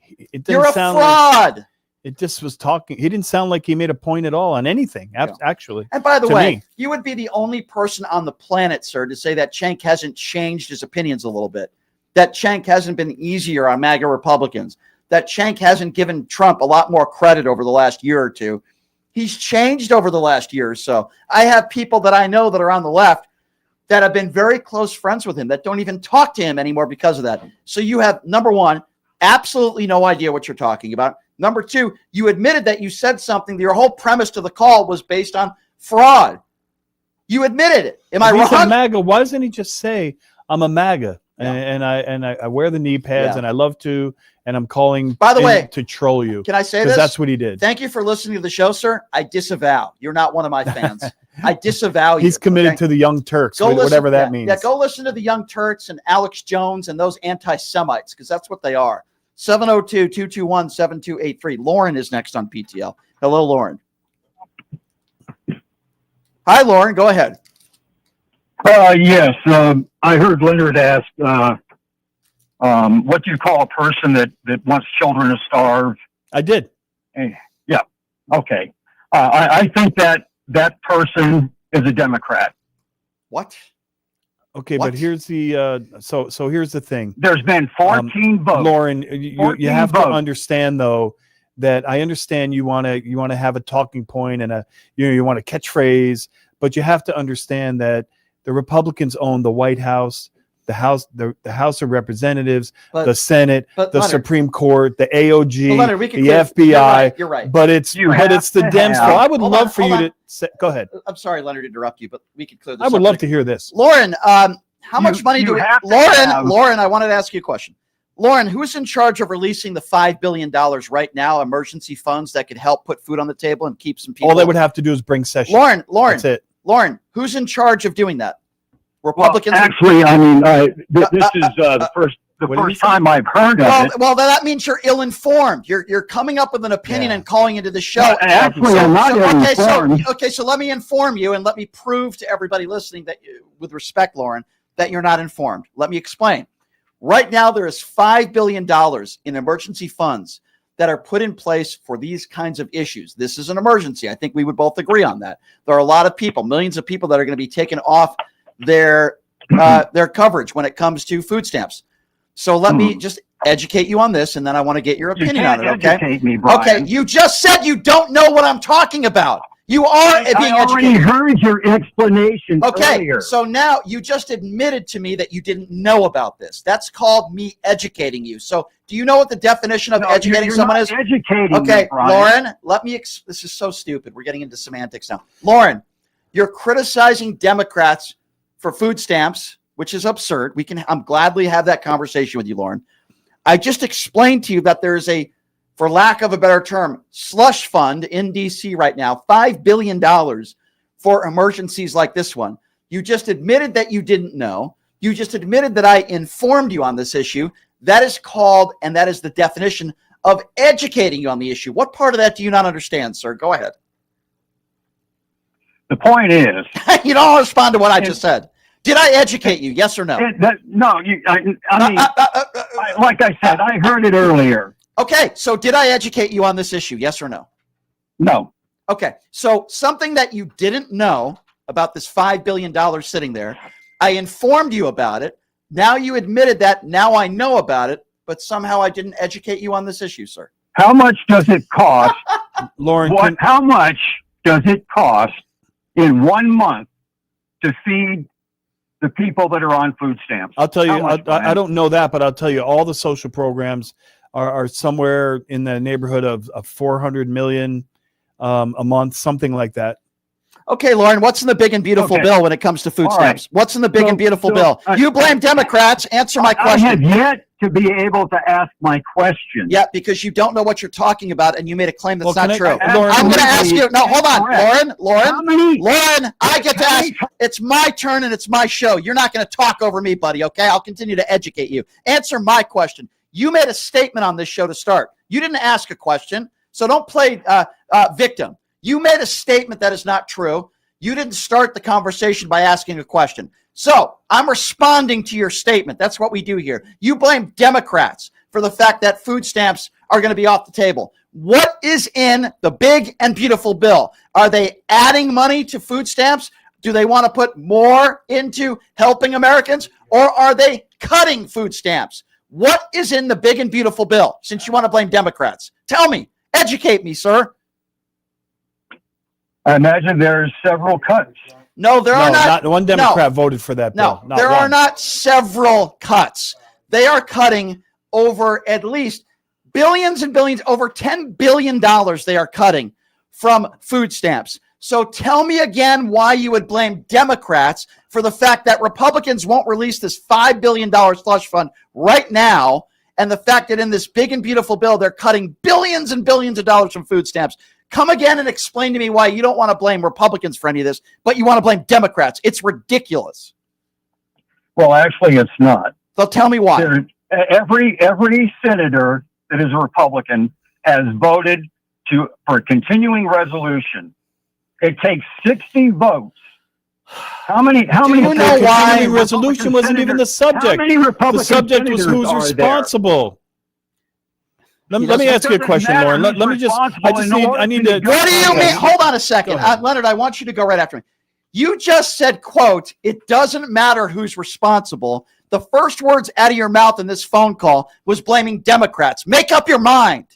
It didn't You're a sound fraud. It just was talking. He didn't sound like he made a point at all on anything, actually. And by the to way, me. you would be the only person on the planet, sir, to say that Cenk hasn't changed his opinions a little bit, that Cenk hasn't been easier on MAGA Republicans, that Cenk hasn't given Trump a lot more credit over the last year or two. He's changed over the last year or so. I have people that I know that are on the left that have been very close friends with him that don't even talk to him anymore because of that. So you have, number one, absolutely no idea what you're talking about. Number two, you admitted that you said something. Your whole premise to the call was based on fraud. You admitted it. Am I He's wrong? a MAGA. Why doesn't he just say, I'm a MAGA and I wear the knee pads and I love to, and I'm calling By the way, to troll you. Can I say this? this? That's what he did. Thank you for listening to the show, sir. I disavow. You're not one of my fans. I disavow you. He's committed to the Young Turks, whatever that means. Yeah, go listen to the Young Turks and Alex Jones and those anti-Semites, because that's what they are. 702-221-7283. Lauren is next on PTL. Hello, Lauren. Hi, Lauren. Go ahead. Yes. I heard Leonard ask, what do you call a person that wants children to starve? I did. Yeah. Okay. I think that person is a Democrat. What? Okay, but here's the so here's the thing. There's been 14 votes. Lauren, you have to understand though that I understand you want to have a talking point and you want a catchphrase, but you have to understand that the Republicans own the White House, the House of Representatives, the Senate, the Leonard, Supreme Court, the AOG, Leonard, the FBI. You're right. But it's the Dems. So I would love for you to go ahead. I'm sorry, Leonard, to interrupt you, but we could clear this I would up love to hear this. Lauren, how much money do we have? Lauren, I wanted to ask you a question. Lauren, who's in charge of releasing the $5 billion right now, emergency funds that could help put food on the table and keep some people? All they would have to do is bring Sessions. Lauren, That's it. Lauren, who's in charge of doing that? Republicans. Well, actually, I mean, this is the first time I've heard of it. Well, then that means you're ill-informed. You're coming up with an opinion and calling into the show. Well, actually, I'm not ill-informed. So let me inform you and let me prove to everybody listening that, with respect, Lauren, that you're not informed. Let me explain. Right now, there is $5 billion in emergency funds that are put in place for these kinds of issues. This is an emergency. I think we would both agree on that. There are a lot of people, millions of people that are going to be taken off their coverage when it comes to food stamps. So let me just educate you on this, and then I want to get your opinion on it, okay? Educate me, Brian. Okay, you just said you don't know what I'm talking about. You are being educated. I already heard your explanation earlier. So now you just admitted to me that you didn't know about this. That's called me educating you. So do you know what the definition of educating someone is? Educating okay, me, Brian. Lauren, let me. This is so stupid. We're getting into semantics now. Lauren, you're criticizing Democrats for food stamps, which is absurd. I'm gladly have that conversation with you, Lauren. I just explained to you that there's a, for lack of a better term, slush fund in DC right now, $5 billion for emergencies like this one. You just admitted that you didn't know. You just admitted that I informed you on this issue. That is called, and that is the definition of educating you on the issue. What part of that do you not understand, sir? Go ahead. The point is, you don't respond to what I just said. Did I educate you? Yes or no? No. I mean, like I said, I heard it earlier. Okay, so did I educate you on this issue? Yes or no? No. Okay, so something that you didn't know about this $5 billion sitting there, I informed you about it. Now you admitted that. Now I know about it, but somehow I didn't educate you on this issue, sir. How much does it cost, Lauren? How much does it cost in 1 month to feed the people that are on food stamps? I'll tell you, I don't know that, but I'll tell you all the social programs are somewhere in the neighborhood of 400 million a month, something like that. Okay, Lauren, what's in the big and beautiful bill when it comes to food stamps? What's in the big and beautiful bill? You blame Democrats. Answer my question. I have yet to be able to ask my question. Yeah, because you don't know what you're talking about, and you made a claim that's not true. Lauren, I'm going to ask you. No, hold on, How many? Lauren, I get to ask. It's my turn, and it's my show. You're not going to talk over me, buddy, okay? I'll continue to educate you. Answer my question. You made a statement on this show to start. You didn't ask a question, so don't play victim. You made a statement that is not true. You didn't start the conversation by asking a question. So I'm responding to your statement. That's what we do here. You blame Democrats for the fact that food stamps are going to be off the table. What is in the big and beautiful bill? Are they adding money to food stamps? Do they want to put more into helping Americans? Or are they cutting food stamps? What is in the big and beautiful bill, since you want to blame Democrats? Tell me. Educate me, sir. I imagine there's several cuts. No, there are not. One Democrat voted for that bill. No, there are not several cuts. They are cutting over at least billions and billions, over $10 billion they are cutting from food stamps. So tell me again why you would blame Democrats for the fact that Republicans won't release this $5 billion slush fund right now, and the fact that in this big and beautiful bill, they're cutting billions and billions of dollars from food stamps. Come again and explain to me why you don't want to blame Republicans for any of this, but you want to blame Democrats. It's ridiculous. Well, actually, it's not. So tell me why. Every senator that is a Republican has voted for a continuing resolution. It takes 60 votes. How many? You know why? The resolution wasn't even the subject. How many Republican the subject was who's responsible. Let me ask you a question, Lauren. Let me just. I need to. What do you mean? Hold on a second, Leonard. I want you to go right after me. You just said, "quote It doesn't matter who's responsible." The first words out of your mouth in this phone call was blaming Democrats. Make up your mind.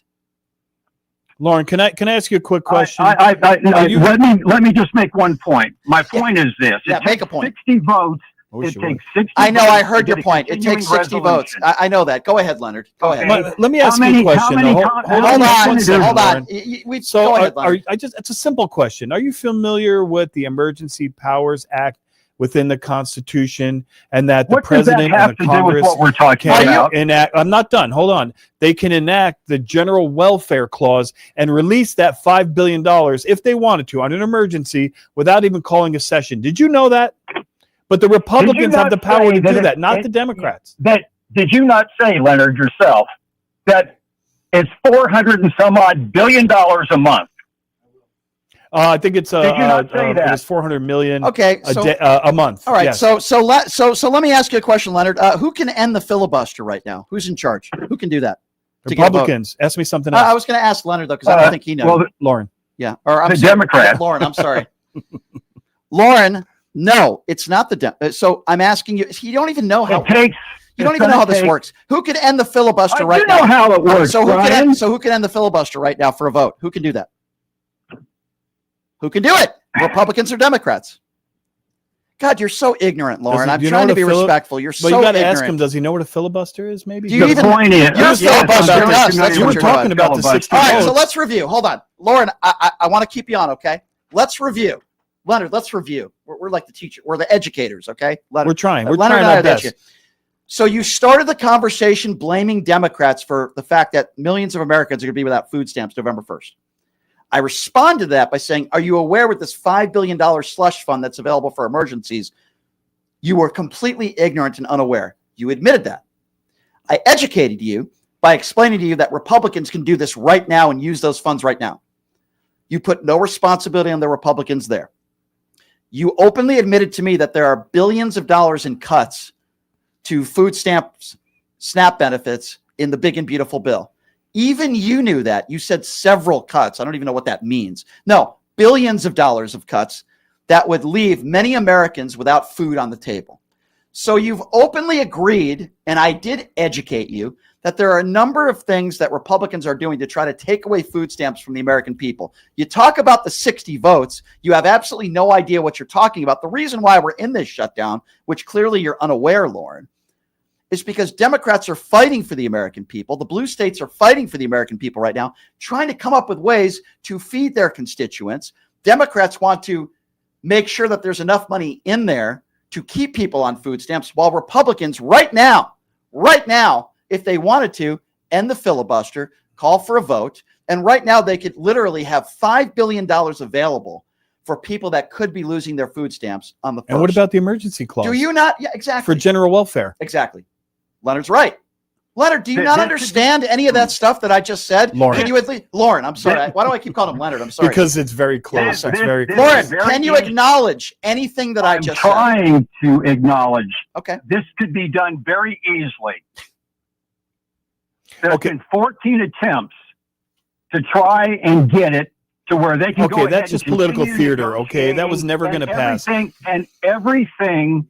Lauren, can I ask you a quick question? Let me just make one point. My point is this: make a point. 60 votes. It takes 60. I know. Votes I heard to your get a point. It takes 60 continuing votes. resolution. I know that. Go ahead, Leonard. Go ahead. Let me ask you a question. Hold on. So, it's a simple question. Are you familiar with the Emergency Powers Act within the Constitution, and that the president and the Congress can enact? I'm not done. Hold on. They can enact the General Welfare Clause and release that $5 billion if they wanted to on an emergency without even calling a session. Did you know that? But the Republicans have the power to do that, not the Democrats. Did you not say, Leonard, yourself, that it's $400 and some odd billion a month? I think it's Did you not say that? It's $400 million. Okay, a month. All right. Yes. So let me ask you a question, Leonard. Who can end the filibuster right now? Who's in charge? Who can do that? Republicans. Ask me something else. I was going to ask Leonard though, because I don't think he knows. Well, Lauren. Yeah. Or I'm the sorry, Democrat. Lauren. I'm sorry. Lauren. No, it's not the so I'm asking you. You don't even know how you don't even know how this works. Who can end the filibuster right now? I do know how it works. So who can end the filibuster right now for a vote? Who can do that? Who can do it? Republicans or Democrats? God, you're so ignorant, Lauren. I'm trying to be respectful. You're so ignorant. But you got to ask him. Does he know what a filibuster is? Maybe. Do you even? You're filibustering us. That's you what were talking about the 60 votes. All right, votes. so let's review. Hold on, Lauren. I want to keep you on. Okay, let's review. Leonard, let's review. We're like the teacher. We're the educators, okay? Leonard, we're trying. We're Leonard trying our best. So you started the conversation blaming Democrats for the fact that millions of Americans are going to be without food stamps November 1st. I responded to that by saying, are you aware with this $5 billion slush fund that's available for emergencies? You were completely ignorant and unaware. You admitted that. I educated you by explaining to you that Republicans can do this right now and use those funds right now. You put no responsibility on the Republicans there. You openly admitted to me that there are billions of dollars in cuts to food stamps, SNAP benefits in the big and beautiful bill. Even you knew that. You said several cuts. I don't even know what that means. No, billions of dollars of cuts that would leave many Americans without food on the table. So you've openly agreed, and I did educate you, that there are a number of things that Republicans are doing to try to take away food stamps from the American people. You talk about the 60 votes. You have absolutely no idea what you're talking about. The reason why we're in this shutdown, which clearly you're unaware, Lauren, is because Democrats are fighting for the American people. The blue states are fighting for the American people right now, trying to come up with ways to feed their constituents. Democrats want to make sure that there's enough money in there to keep people on food stamps, while Republicans right now, if they wanted to, end the filibuster, call for a vote, and right now they could literally have $5 billion available for people that could be losing their food stamps on the 1st. And what about the emergency clause? Do you not? Yeah, exactly. For general welfare. Exactly. Leonard's right. Leonard, do you not understand any of that stuff that I just said? Lauren. Can you at least, Lauren, I'm sorry. Why do I keep calling him Leonard? I'm sorry. Because it's very close. It's very close. Lauren, can you acknowledge anything that I just said? I'm trying to acknowledge. Okay. This could be done very easily. There have been 14 attempts to try and get it to where they can go Okay, ahead that's just and political continue theater. Okay, that was never going to pass. And everything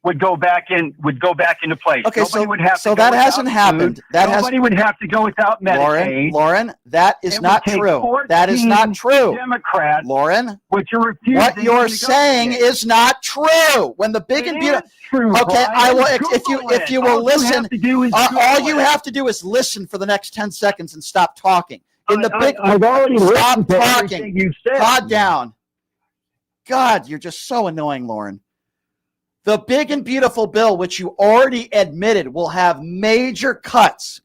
would go back into place. Okay, Nobody would have so to go that without hasn't happened. food. That Nobody would have to go without Medicaid. Lauren, that is It not would take true. That is not 14 true. Democrats, Lauren, which are refusing. what you're to saying negotiate. is not true. When the big and beautiful, True, okay, Brian. I will. Google If you it. will All listen, you have to do is all Google you it. have to do is listen for the next 10 seconds and stop talking. In the big, I've already stop listened to talking. everything you said. Calm down. God, you're just so annoying, Lauren. The big and beautiful bill, which you already admitted will have major cuts,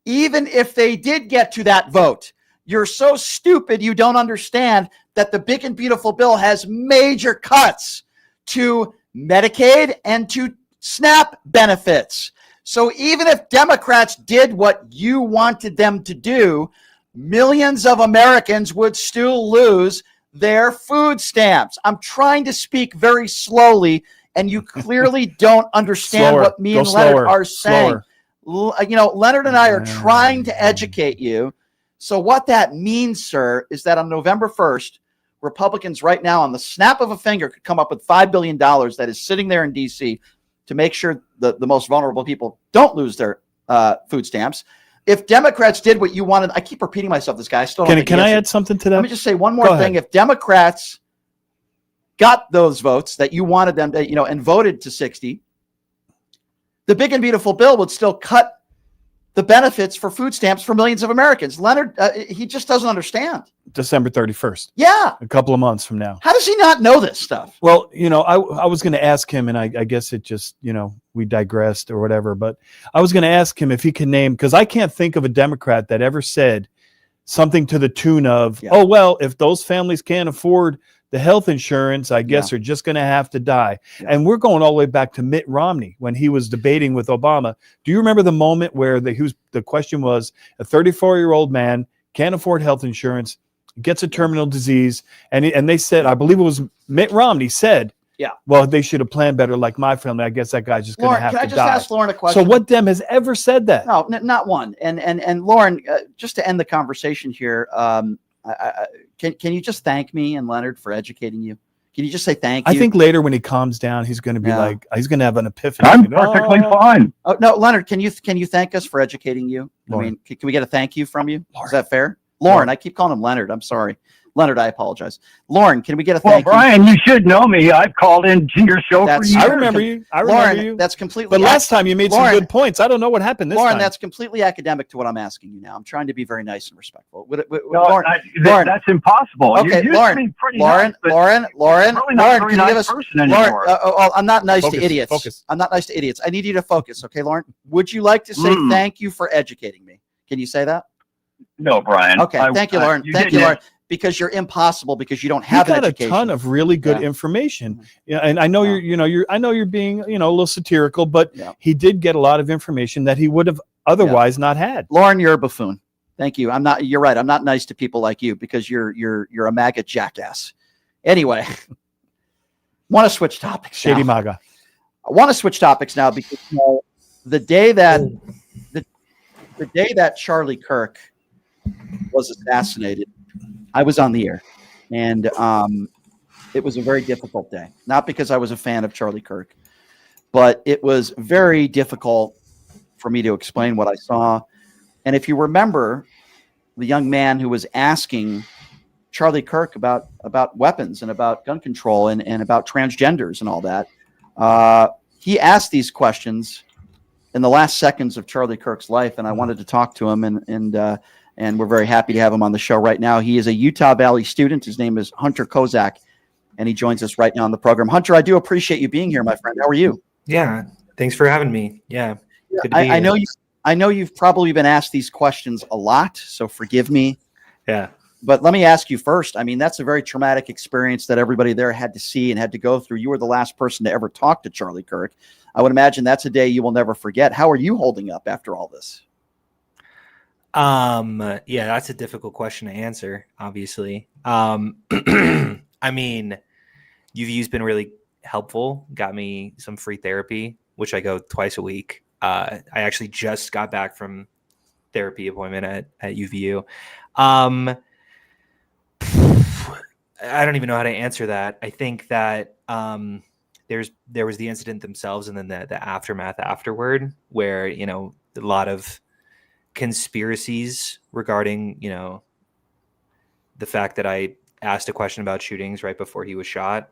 even if they did get to that vote. You're so stupid you don't understand that the big and beautiful bill has major cuts to Medicaid and to SNAP benefits. So even if Democrats did what you wanted them to do, millions of Americans would still lose their food stamps. I'm trying to speak very slowly, and you clearly don't understand what me and Leonard are saying. Leonard and I are trying to educate you. So what that means, sir, is that on November 1st, Republicans right now on the snap of a finger could come up with $5 billion that is sitting there in D.C. to make sure the most vulnerable people don't lose their food stamps. If Democrats did what you wanted, I keep repeating myself, this guy, I still don't think Can I add something to that? Let me just say one more thing. If Democrats got those votes that you wanted them to, and voted to 60, the big and beautiful bill would still cut the benefits for food stamps for millions of Americans. Leonard, he just doesn't understand. December 31st. Yeah. A couple of months from now. How does he not know this stuff? Well, I was going to ask him, and I guess it just, we digressed or whatever, but I was going to ask him if he can name, because I can't think of a Democrat that ever said something to the tune of, oh, well, if those families can't afford the health insurance, I guess are just going to have to die. Yeah. And we're going all the way back to Mitt Romney when he was debating with Obama. Do you remember the moment where the question was a 34-year-old man can't afford health insurance, gets a terminal disease, and they said, I believe it was Mitt Romney said, well, they should have planned better like my family. I guess that guy's just going to have to die. Can I just ask Lauren a question? So what Dem has ever said that? No, not one. And Lauren, just to end the conversation here, can you just thank me and Leonard for educating you? Can you just say thank you? I think later when he calms down, he's going to be like, he's going to have an epiphany. I'm perfectly fine. Oh no, Leonard, can you thank us for educating you? Lauren. I mean, can we get a thank you from you? Lauren. Is that fair? Lauren, I keep calling him Leonard. I'm sorry. Leonard, I apologize. Lauren, can we get a thank you? Well, Brian, you should know me. I've called into your show for years. I remember you. Lauren, that's completely. But last time you made some good points. I don't know what happened this time. Lauren, that's completely academic to what I'm asking you now. I'm trying to be very nice and respectful. Lauren, that's impossible. Okay, Lauren. Lauren, can you give us? Lauren, I'm not nice to idiots. Focus. I'm not nice to idiots. I need you to focus. Okay, Lauren. Would you like to say thank you for educating me? Can you say that? No, Brian. Okay, thank you, Lauren. Thank you, Lauren. Because you're impossible because you don't have an education. A ton of really good information. Yeah, and I know I know you're being, a little satirical, but he did get a lot of information that he would have otherwise not had. Lauren, you're a buffoon. Thank you. You're right. I'm not nice to people like you because you're a MAGA jackass. Anyway, want to switch topics. Shady now. MAGA. I want to switch topics now because the day that Charlie Kirk was assassinated, I was on the air, and it was a very difficult day. Not because I was a fan of Charlie Kirk, but it was very difficult for me to explain what I saw. And if you remember, the young man who was asking Charlie Kirk about weapons and about gun control and about transgenders and all that, he asked these questions in the last seconds of Charlie Kirk's life, and I wanted to talk to him, and we're very happy to have him on the show right now. He is a Utah Valley student. His name is Hunter Kozak, and he joins us right now on the program. Hunter, I do appreciate you being here, my friend. How are you? Yeah, thanks for having me. Yeah, good to be here. I know you've probably been asked these questions a lot, so forgive me. Yeah. But let me ask you first. I mean, that's a very traumatic experience that everybody there had to see and had to go through. You were the last person to ever talk to Charlie Kirk. I would imagine that's a day you will never forget. How are you holding up after all this? Yeah, that's a difficult question to answer, obviously. I mean, UVU's been really helpful, got me some free therapy, which I go twice a week. I actually just got back from therapy appointment at UVU. I don't even know how to answer that. I think that there was the incident themselves, and then the aftermath afterward, where a lot of conspiracies regarding the fact that I asked a question about shootings right before he was shot.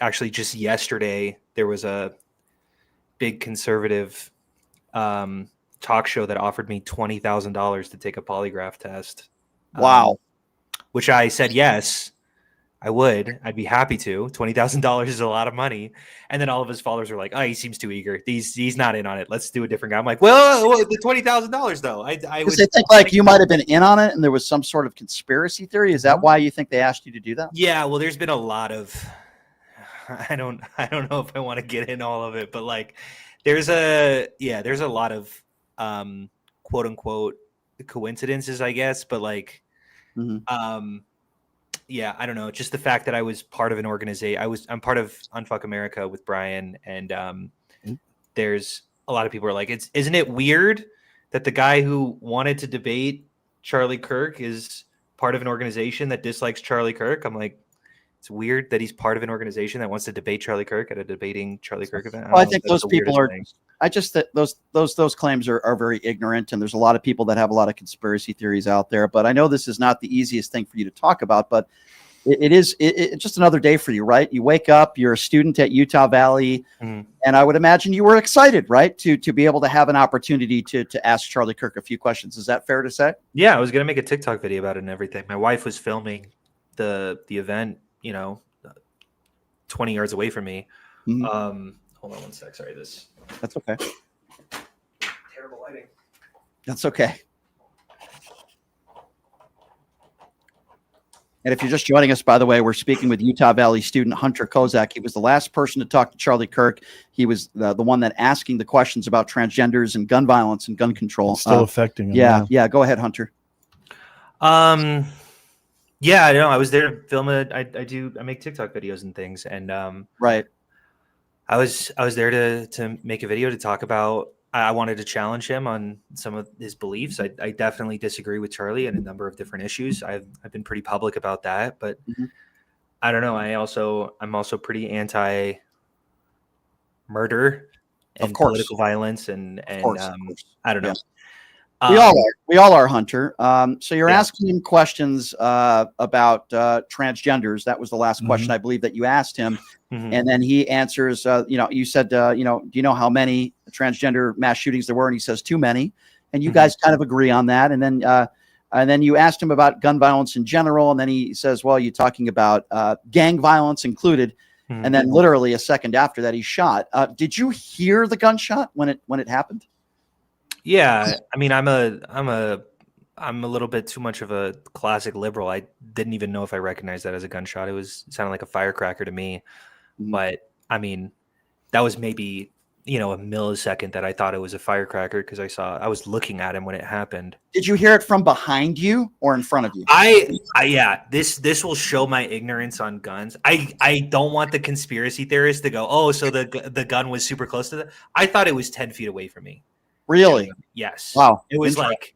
Actually, just yesterday there was a big conservative talk show that offered me $20,000 to take a polygraph test. Wow. Which I said yes, I would. I'd be happy to. $20,000 is a lot of money. And then all of his followers were like, "Oh, he seems too eager. He's not in on it. Let's do a different guy." I'm like, "Well, the $20,000 though." I Because would they think like you might have been in on it, and there was some sort of conspiracy theory. Is that why you think they asked you to do that? Yeah, well, there's been a lot of. I don't know if I want to get in all of it, but like, there's a lot of quote unquote coincidences, I guess. But like, yeah, I don't know. Just the fact that I was part of an organization. I'm part of Unfuck America with Brian, and there's a lot of people are like, isn't it weird that the guy who wanted to debate Charlie Kirk is part of an organization that dislikes Charlie Kirk? I'm like, it's weird that he's part of an organization that wants to debate Charlie Kirk at a debating Charlie Kirk event. Well, I think those people are. I just that those claims are very ignorant, and there's a lot of people that have a lot of conspiracy theories out there. But I know this is not the easiest thing for you to talk about, but it's just another day for you, right? You wake up, you're a student at Utah Valley, and I would imagine you were excited, right, to be able to have an opportunity to ask Charlie Kirk a few questions. Is that fair to say? Yeah, I was gonna make a TikTok video about it and everything. My wife was filming the event, 20 yards away from me. Hold on one sec. Sorry, That's okay. Terrible lighting. That's okay. And if you're just joining us, by the way, we're speaking with Utah Valley student Hunter Kozak. He was the last person to talk to Charlie Kirk. He was the one that asking the questions about transgenders and gun violence and gun control. It's still affecting him. Yeah. Go ahead, Hunter. Yeah, I know. I was there to film it. I make TikTok videos and things, and right. I was there to make a video to talk about. I wanted to challenge him on some of his beliefs. I definitely disagree with Charlie on a number of different issues. I've been pretty public about that, but I don't know. I'm also pretty anti murder and political violence and I don't know. Yeah. We all are, Hunter. So you're asking him questions about transgenders. That was the last question I believe that you asked him. And then he answers, you said, do you know how many transgender mass shootings there were? And he says too many. And you guys kind of agree on that. And then you asked him about gun violence in general. And then he says, well, you're talking about gang violence included. And then literally a second after that, he's shot. Did you hear the gunshot when it happened? Yeah. I mean, I'm a little bit too much of a classic liberal. I didn't even know if I recognized that as a gunshot. It sounded like a firecracker to me. But I mean, that was maybe, a millisecond that I thought it was a firecracker because I was looking at him when it happened. Did you hear it from behind you or in front of you? Yeah, this will show my ignorance on guns. I don't want the conspiracy theorists to go, oh, so the gun was super close to the. I thought it was 10 feet away from me. Really? Yes. Wow. It was like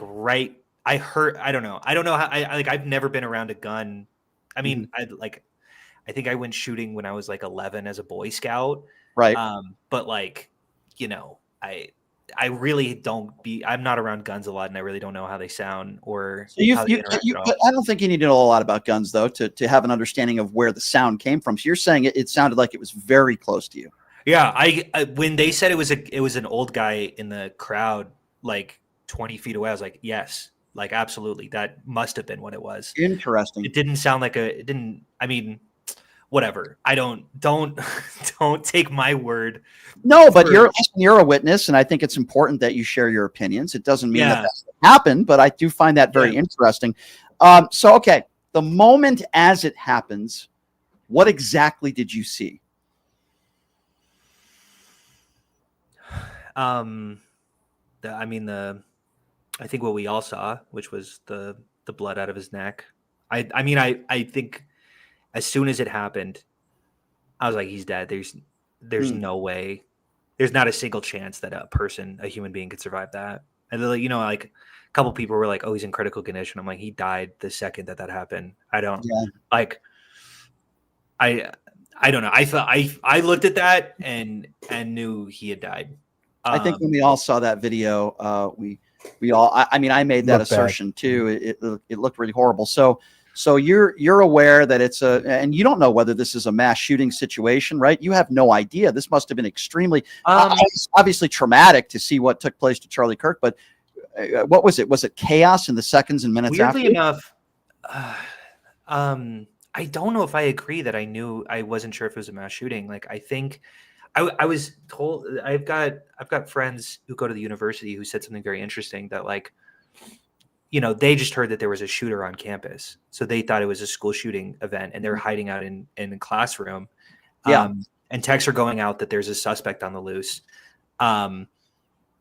right. I don't know how I've never been around a gun. I mean, I think I went shooting when I was like 11 as a Boy Scout. Right. But like, I really I'm not around guns a lot, and I really don't know how they sound or how they interact at all. I don't think you need to know a lot about guns though to have an understanding of where the sound came from. So you're saying it sounded like it was very close to you. Yeah, I when they said it was an old guy in the crowd, like 20 feet away, I was like, yes, like absolutely, that must have been what it was. Interesting. It didn't sound like I mean, whatever. I don't take my word. No, but you're a witness, and I think it's important that you share your opinions. It doesn't mean that happened, but I do find that very interesting. So okay, the moment as it happens, what exactly did you see? I think what we all saw, which was the blood out of his neck. I think as soon as it happened, I was like, he's dead. There's no way there's not a single chance that a human being could survive that. And like, like a couple people were like, "Oh, he's in critical condition." I'm like, he died the second that happened. I don't like. I don't know. I thought I looked at that and knew he had died. I think when we all saw that video, we all. I mean, I made that assertion too. It looked really horrible. So you're aware that it's and you don't know whether this is a mass shooting situation, right? You have no idea. This must have been extremely obviously traumatic to see what took place to Charlie Kirk. But what was it? Was it chaos in the seconds and minutes after? Weirdly enough, I don't know if I agree that I wasn't sure if it was a mass shooting. Like, I think I was told, I've got friends who go to the university who said something very interesting, that like, they just heard that there was a shooter on campus. So they thought it was a school shooting event, and they're hiding out in the classroom. Yeah. And texts are going out that there's a suspect on the loose, to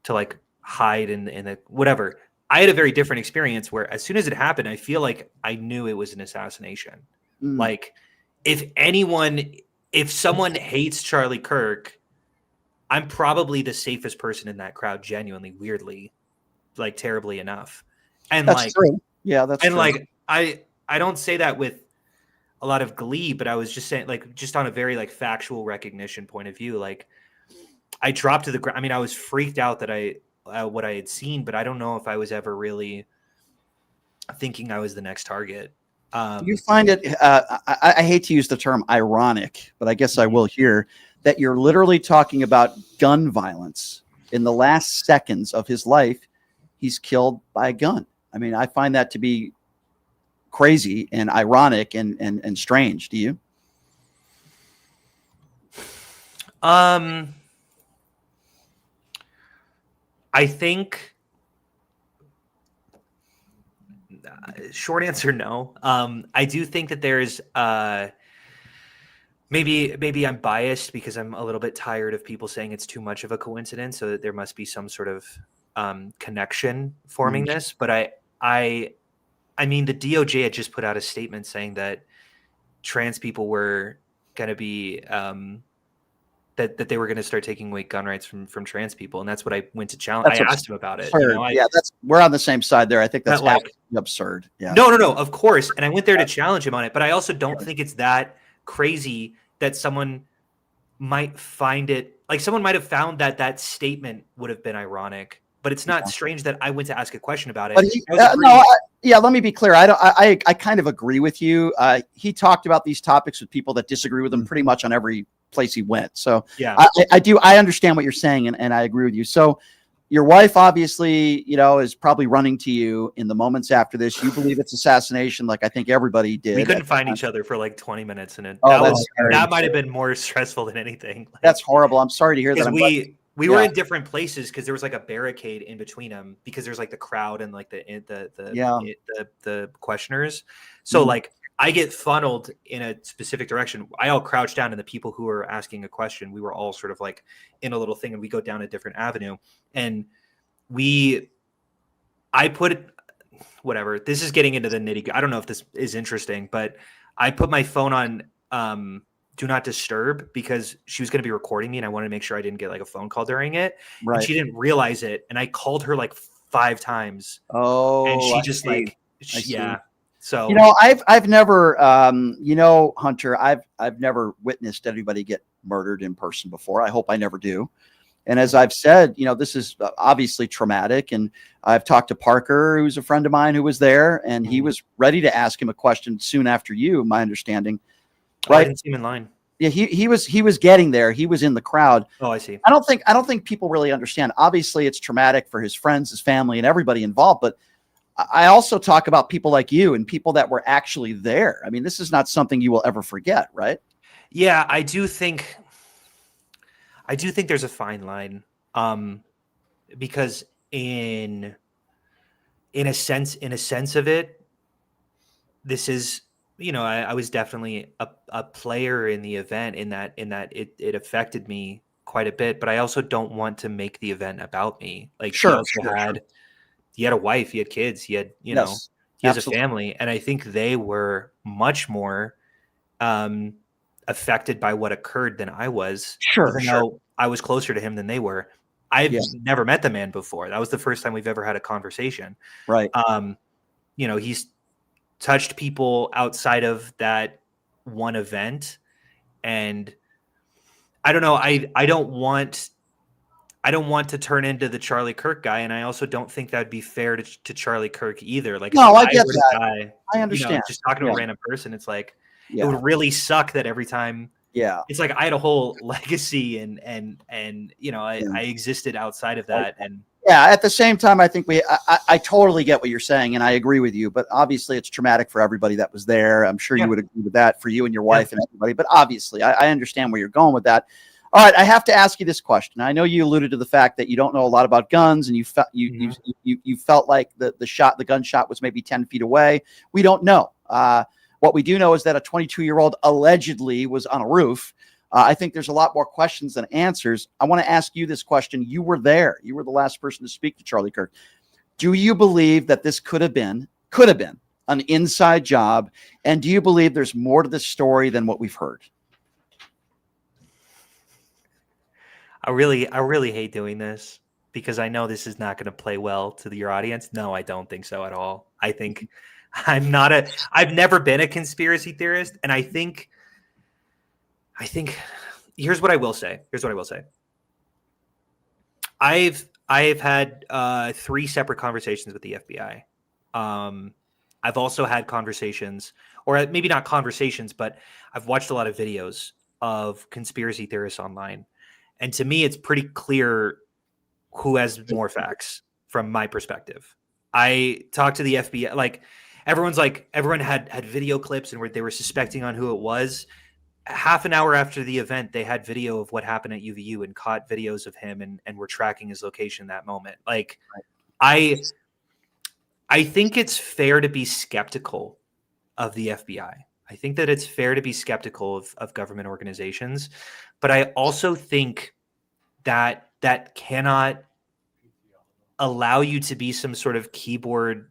like hide in the whatever. I had a very different experience where as soon as it happened, I feel like I knew it was an assassination. Like, if someone hates Charlie Kirk, I'm probably the safest person in that crowd, genuinely, weirdly, like terribly enough. And that's like, true. Yeah, that's and true. like, I don't say that with a lot of glee, but I was just saying, like, just on a very like factual recognition point of view, like, I dropped to the ground. I mean, I was freaked out that what I had seen, but I don't know if I was ever really thinking I was the next target. You find it, I hate to use the term ironic, but I guess I will here, that you're literally talking about gun violence. In the last seconds of his life, he's killed by a gun. I mean, I find that to be crazy and ironic and strange. Do you? I think short answer, no. I do think that there's maybe I'm biased because I'm a little bit tired of people saying it's too much of a coincidence, so that there must be some sort of connection forming this. But I mean, the DOJ had just put out a statement saying that trans people were going to be that they were going to start taking away gun rights from trans people, and that's what I went to challenge. I asked him about it. Yeah, we're on the same side there. I think that's like absurd. Yeah. No, of course. And I went there to challenge him on it, but I also don't think it's that crazy that someone might find it, like, someone might have found that statement would have been ironic, but it's not strange that I went to ask a question about it. But let me be clear. I kind of agree with you. He talked about these topics with people that disagree with him pretty much on every place he went. So yeah, I understand what you're saying, and I agree with you. So your wife obviously, is probably running to you in the moments after this. You believe it's assassination, like I think everybody did. We couldn't find each other for like 20 minutes, and that might have been more stressful than anything. Like, that's horrible. I'm sorry to hear that. We were in different places because there was like a barricade in between them, because there's like the crowd and like the questioners. So like, I get funneled in a specific direction. I all crouch down, and the people who are asking a question, we were all sort of like in a little thing, and we go down a different avenue. And I put it, whatever. This is getting into the nitty. I don't know if this is interesting, but I put my phone on do not disturb, because she was going to be recording me, and I wanted to make sure I didn't get like a phone call during it. Right. And she didn't realize it, and I called her like 5 times. Oh, and she just yeah. So I've never Hunter, I've never witnessed anybody get murdered in person before. I hope I never do. And as I've said, this is obviously traumatic. And I've talked to Parker, who's a friend of mine who was there, and he was ready to ask him a question soon after you, my understanding. Right. I didn't see him in line. Yeah, he was getting there. He was in the crowd. Oh, I see. I don't think people really understand. Obviously, it's traumatic for his friends, his family, and everybody involved. But I also talk about people like you and people that were actually there. I mean, this is not something you will ever forget, right? Yeah, I do think there's a fine line, because in a sense of it, this is, I was definitely a player in the event, in that it affected me quite a bit, but I also don't want to make the event about me. Like, he had a wife, he had kids, he had, he has a family. And I think they were much more affected by what occurred than I was. Sure, even sure. though I was closer to him than they were. I've never met the man before. That was the first time we've ever had a conversation. Right. He's touched people outside of that one event, and I don't know. I don't want to turn into the Charlie Kirk guy, and I also don't think that'd be fair to Charlie Kirk either. Like, No, if I get were to that. die, I understand. just talking to Yeah. a random person, it's like Yeah. it would really suck that every time. Yeah. It's like I had a whole legacy, and I existed outside of that, and Yeah, at the same time, I think I totally get what you're saying, and I agree with you. But obviously, it's traumatic for everybody that was there. I'm sure you would agree with that for you and your wife and everybody. But obviously, I understand where you're going with that. All right, I have to ask you this question. I know you alluded to the fact that you don't know a lot about guns, and you felt like the gunshot was maybe 10 feet away. We don't know. What we do know is that a 22-year-old allegedly was on a roof. I think there's a lot more questions than answers. I want to ask you this question. You were there. You were the last person to speak to Charlie Kirk. Do you believe that this could have been an inside job? And do you believe there's more to this story than what we've heard? I really hate doing this because I know this is not going to play well to your audience. No, I don't think so at all. I think I've never been a conspiracy theorist. And I think here's what I will say. I've had 3 separate conversations with the FBI. I've also had conversations, or maybe not conversations, but I've watched a lot of videos of conspiracy theorists online. And to me, it's pretty clear who has more facts from my perspective. I talked to the FBI, everyone had video clips and where they were suspecting on who it was. Half an hour after the event, they had video of what happened at UVU and caught videos of him and were tracking his location that moment. I think it's fair to be skeptical of the FBI. I think that it's fair to be skeptical of government organizations, but I also think that cannot allow you to be some sort of keyboard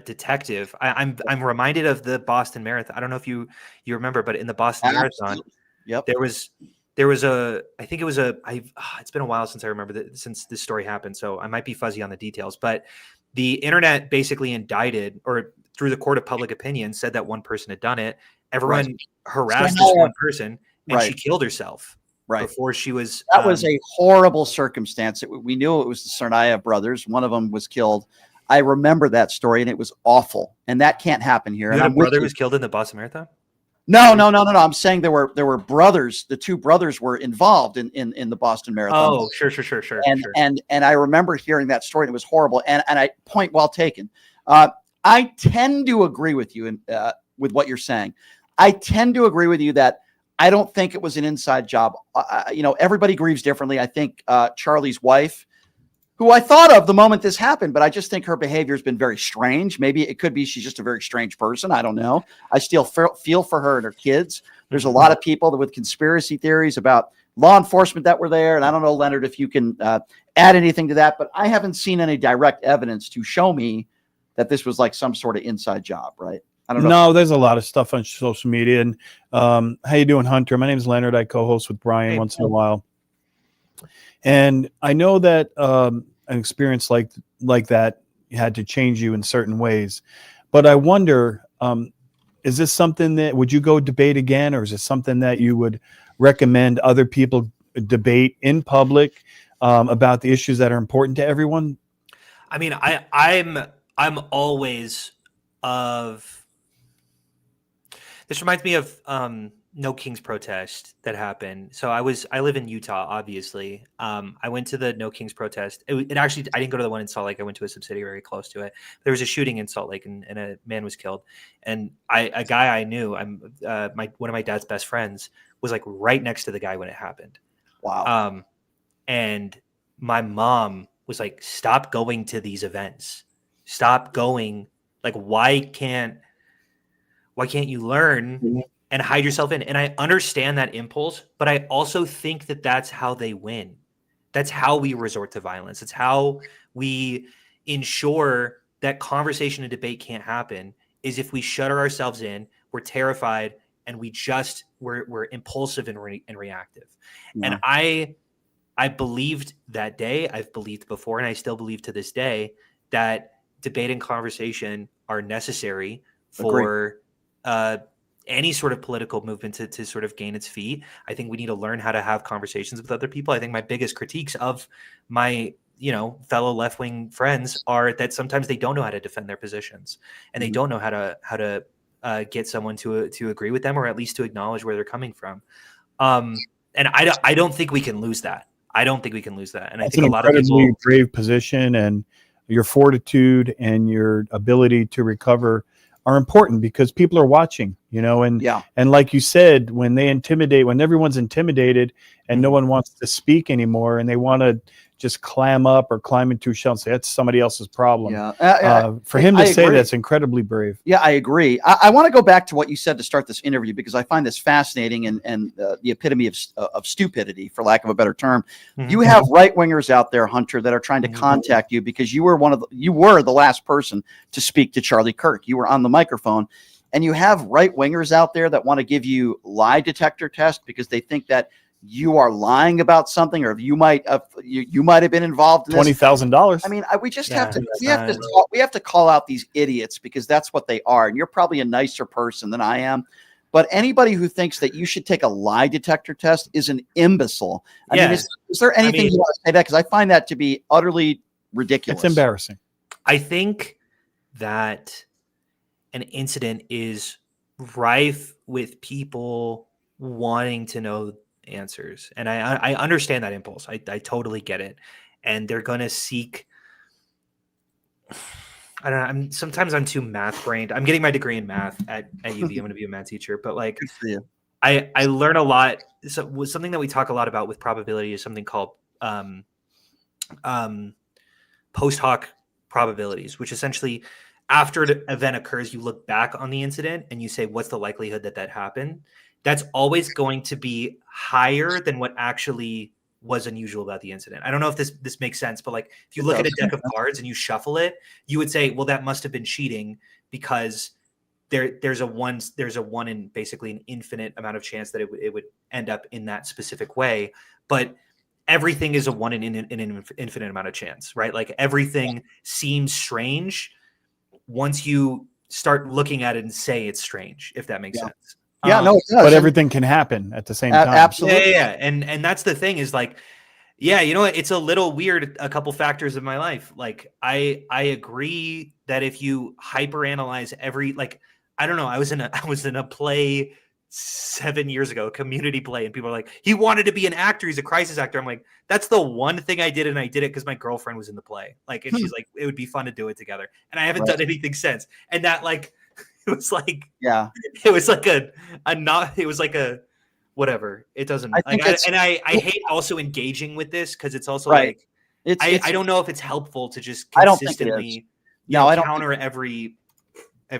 detective. I'm reminded of the Boston Marathon. I don't know if you remember, but in the Boston Marathon, there was I think it was it's been a while since I remember since this story happened, so I might be fuzzy on the details, but the internet basically indicted, or through the court of public opinion, said that one person had done it. Everyone harassed this one person, and she killed herself before she was. That was a horrible circumstance. We knew it was the Tsarnaev brothers. One of them was killed. I remember that story, and it was awful. And that can't happen here. You had a brother who was killed in the Boston Marathon? No. I'm saying there were brothers. The 2 brothers were involved in the Boston Marathon. Oh, sure. And I remember hearing that story, and it was horrible. And point well taken. I tend to agree with you with what you're saying. I tend to agree with you that I don't think it was an inside job. Everybody grieves differently. I think Charlie's wife, who I thought of the moment this happened, but I just think her behavior has been very strange. Maybe it could be she's just a very strange person. I don't know. I still feel for her and her kids. There's a lot of people with conspiracy theories about law enforcement that were there. And I don't know, Leonard, if you can add anything to that, but I haven't seen any direct evidence to show me that this was like some sort of inside job, right? I don't know. No, there's a lot of stuff on social media. And how you doing, Hunter? My name is Leonard. I co-host with Brian once in a while. And I know that an experience like that had to change you in certain ways. But I wonder, is this something that, would you go debate again? Or is it something that you would recommend other people debate in public about the issues that are important to everyone? I mean, I'm always of. This reminds me of No Kings protest that happened. So I live in Utah, obviously. I went to the No Kings protest. It actually, I didn't go to the one in Salt Lake. I went to a subsidiary close to it. There was a shooting in Salt Lake, and a man was killed. And a guy I knew, one of my dad's best friends, was like right next to the guy when it happened. Wow. And my mom was like, "Stop going to these events. Stop going. Like, why can't you learn and hide yourself in?" And I understand that impulse, but I also think that that's how they win. That's how we resort to violence. It's how we ensure that conversation and debate can't happen, is if we shut ourselves in, we're terrified, and we're impulsive and reactive. Yeah. And I believed that day, I've believed before, and I still believe to this day that debate and conversation are necessary for any sort of political movement to sort of gain its feet. I think we need to learn how to have conversations with other people. I think my biggest critiques of my fellow left-wing friends are that sometimes they don't know how to defend their positions, and they don't know how to get someone to agree with them, or at least to acknowledge where they're coming from. And I don't think we can lose that. I don't think we can lose that. And That's I think a lot of incredibly people brave position, and your fortitude and your ability to recover are important because people are watching, and like you said, when everyone's intimidated and no one wants to speak anymore and they want to just clam up or climb into a shell and say that's somebody else's problem. For him to say that's incredibly brave. Yeah, I agree. I want to go back to what you said to start this interview because I find this fascinating and the epitome of stupidity, for lack of a better term. You have right wingers out there, Hunter, that are trying to contact you because you were the last person to speak to Charlie Kirk. You were on the microphone, and you have right wingers out there that want to give you lie detector tests because they think that you are lying about something, or you might have been involved in this. $20,000. I mean, we just have to call out these idiots because that's what they are. And you're probably a nicer person than I am. But anybody who thinks that you should take a lie detector test is an imbecile. I mean, is there anything you want to say that? Because I find that to be utterly ridiculous. It's embarrassing. I think that an incident is rife with people wanting to know answers, and I understand that impulse. I totally get it, and they're going to seek. I don't know. Sometimes I'm too math brained. I'm getting my degree in math at UV. I'm going to be a math teacher, but like, I learn a lot. So something that we talk a lot about with probability is something called post hoc probabilities, which essentially, after the event occurs, you look back on the incident and you say, what's the likelihood that happened? That's always going to be higher than what actually was unusual about the incident. I don't know if this makes sense, but like if you look at a deck of cards and you shuffle it, you would say, well, that must have been cheating because there's a one in basically an infinite amount of chance that it would end up in that specific way. But everything is a one in an infinite amount of chance, right? Like everything seems strange once you start looking at it and say it's strange, if that makes sense. Yeah, no, it does. But everything can happen at the same time. Absolutely. Yeah. And that's the thing is like, yeah, you know what? It's a little weird. A couple factors in my life. Like I agree that if you hyperanalyze I don't know. I was in a play 7 years ago, a community play, and people are like, he wanted to be an actor. He's a crisis actor. I'm like, that's the one thing I did. And I did it because my girlfriend was in the play. Like, and she's like, it would be fun to do it together. And I haven't done anything since. And that it was like, it was like it was like a, whatever. It doesn't, I hate also engaging with this because it's also like, I don't know if it's helpful to just consistently counter every I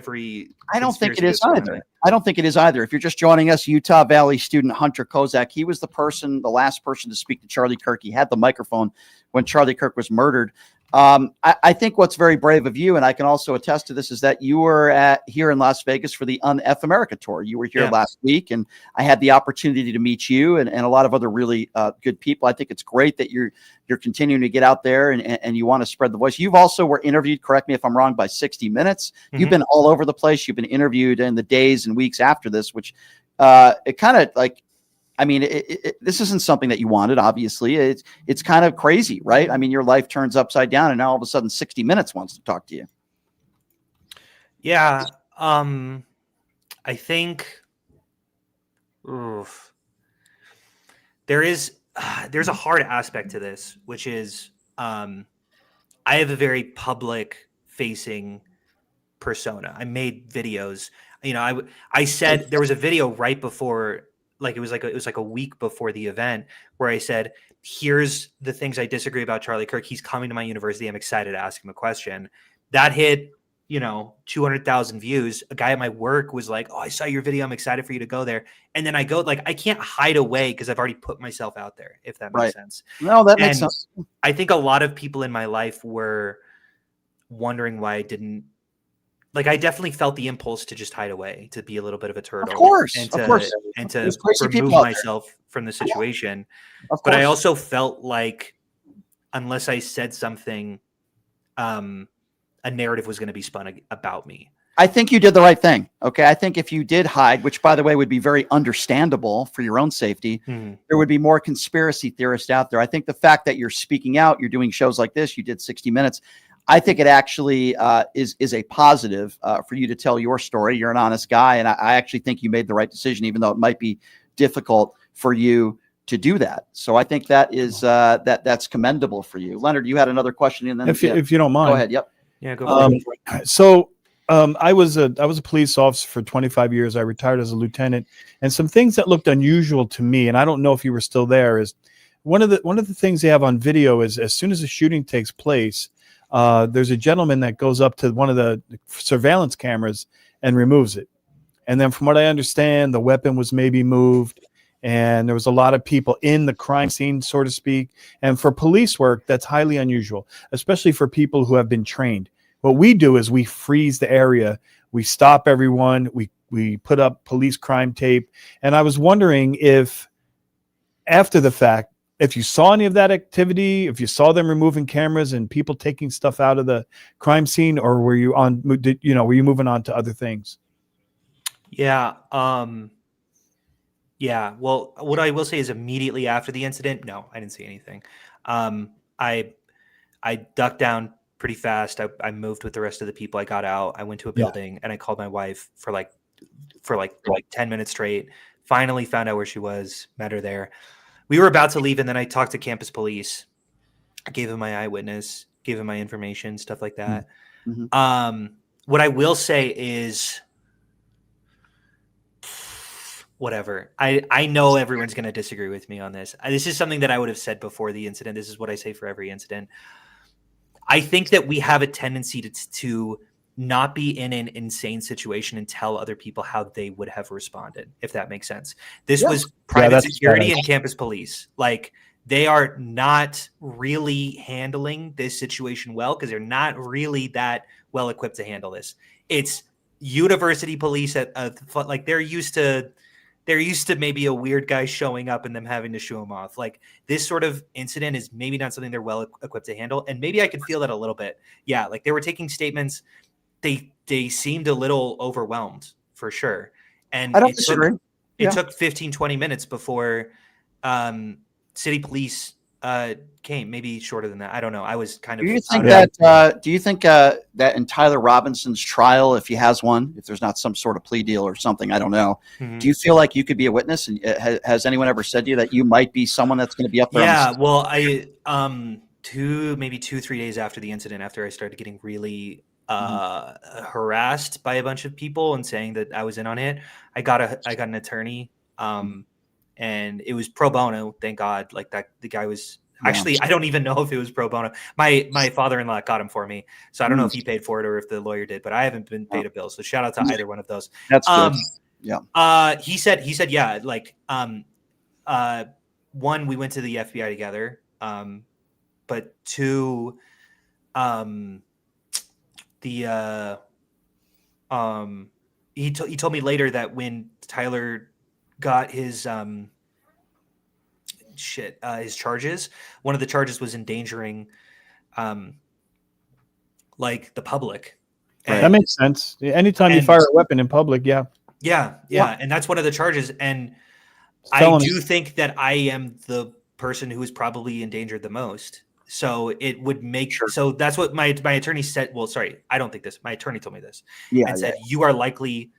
don't think it is either. I don't think it is either. If you're just joining us, Utah Valley student Hunter Kozak, he was the last person to speak to Charlie Kirk. He had the microphone when Charlie Kirk was murdered. I think what's very brave of you, and I can also attest to this, is that you were here in Las Vegas for the Un-F America tour. You were here last week, and I had the opportunity to meet you and a lot of other really good people. I think it's great that you're continuing to get out there and you want to spread the voice. You've also were interviewed, correct me if I'm wrong, by 60 Minutes. You've been all over the place. You've been interviewed in the days and weeks after this, which it kind of like, I mean, this isn't something that you wanted, obviously. It's kind of crazy, right? I mean, your life turns upside down, and now all of a sudden 60 Minutes wants to talk to you. Yeah. I think there's a hard aspect to this, which is I have a very public facing persona. I made videos. You know, I said there was a video right before, like it was like a week before the event where I said, here's the things I disagree about Charlie Kirk. He's coming to my university. I'm excited to ask him a question. That hit, 200,000 views. A guy at my work was like, oh, I saw your video. I'm excited for you to go there. And then I go, like, I can't hide away because I've already put myself out there, if that makes sense. No, that makes sense. I think a lot of people in my life were wondering why I didn't like I definitely felt the impulse to just hide away, to be a little bit of a turtle, Of course, and of course. to There's crazy remove people out there. myself from the situation. Of But I course. also felt like unless I said something, a narrative was going to be spun about me. I think you did the right thing. Okay. I think if you did hide, which by the way would be very understandable for your own safety, there would be more conspiracy theorists out there. I think the fact that you're speaking out, you're doing shows like this, you did 60 Minutes. I think it actually is a positive for you to tell your story. You're an honest guy. And I actually think you made the right decision, even though it might be difficult for you to do that. So I think that is that's commendable for you. Leonard, you had another question. And then if you don't mind. Go ahead. Yep. Yeah, go for it. So I was a police officer for 25 years. I retired as a lieutenant, and some things that looked unusual to me, and I don't know if you were still there, is one of the things they have on video is as soon as a shooting takes place, there's a gentleman that goes up to one of the surveillance cameras and removes it. And then from what I understand, the weapon was maybe moved, and there was a lot of people in the crime scene, so to speak. And for police work, that's highly unusual, especially for people who have been trained. What we do is we freeze the area. We stop everyone. We put up police crime tape. And I was wondering if after the fact, if you saw any of that activity, if you saw them removing cameras and people taking stuff out of the crime scene, or were you were you moving on to other things? Yeah. Yeah. Well, what I will say is immediately after the incident, no, I didn't see anything. I ducked down pretty fast. I moved with the rest of the people. I got out. I went to a building and I called my wife for like 10 minutes straight. Finally found out where she was, met her there. We were about to leave, and then I talked to campus police. I gave them my eyewitness, gave them my information, stuff like that. What I will say is whatever. I know everyone's going to disagree with me on this. This is something that I would have said before the incident. This is what I say for every incident. I think that we have a tendency to not be in an insane situation and tell other people how they would have responded, if that makes sense. This was private security and campus police. Like, they are not really handling this situation well because they're not really that well equipped to handle this. It's university police like they're used to maybe a weird guy showing up and them having to shoo him off. Like, this sort of incident is maybe not something they're well equipped to handle. And maybe I could feel that a little bit. Yeah. Like, they were taking statements. They seemed a little overwhelmed for sure. And I don't disagree. It took 15, 20 minutes before city police came, maybe shorter than that. I don't know. I was kind of. Do you think that in Tyler Robinson's trial, if he has one, if there's not some sort of plea deal or something, I don't know. Do you feel like you could be a witness? And has anyone ever said to you that you might be someone that's going to be up there? Yeah. Well, I 2-3 days after the incident, after I started getting really harassed by a bunch of people and saying that I was in on it, I got an attorney. And it was pro bono, thank God. Like, that the guy was actually, I don't even know if it was pro bono. My father-in-law got him for me, so I don't know if he paid for it or if the lawyer did, but I haven't been paid a bill. So shout out to either one of those. That's good. Yeah. He said, yeah, like, one, we went to the FBI together. But two, he told me later that when Tyler got his his charges, one of the charges was endangering like the public. That makes sense. Anytime you fire a weapon in public, yeah. And that's one of the charges. And I do think that I am the person who is probably endangered the most. So it would make sure. So that's what my attorney said. Well, sorry, I don't think this. My attorney told me this. And said you are likely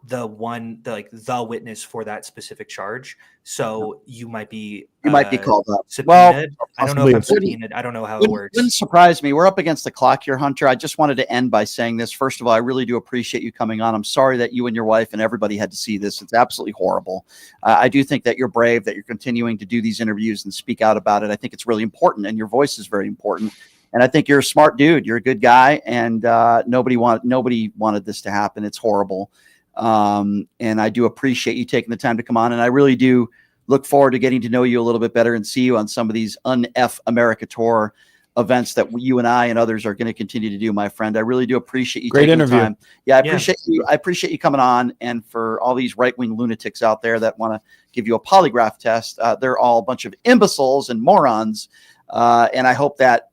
the witness for that specific charge. So you might be called up. Subpoenaed. Well, I don't know if I'm subpoenaed. I don't know how it works. Wouldn't surprise me. We're up against the clock here, Hunter. I just wanted to end by saying this. First of all, I really do appreciate you coming on. I'm sorry that you and your wife and everybody had to see this. It's absolutely horrible. I do think that you're brave, that you're continuing to do these interviews and speak out about it. I think it's really important, and your voice is very important. And I think you're a smart dude. You're a good guy, and nobody wanted this to happen. It's horrible. And I do appreciate you taking the time to come on. And I really do look forward to getting to know you a little bit better and see you on some of these Un-F America Tour events that you and I and others are going to continue to do, my friend. I really do appreciate you Great taking interview. the time. Yeah, I appreciate you. I appreciate you coming on. And for all these right-wing lunatics out there that want to give you a polygraph test, they're all a bunch of imbeciles and morons. And I hope that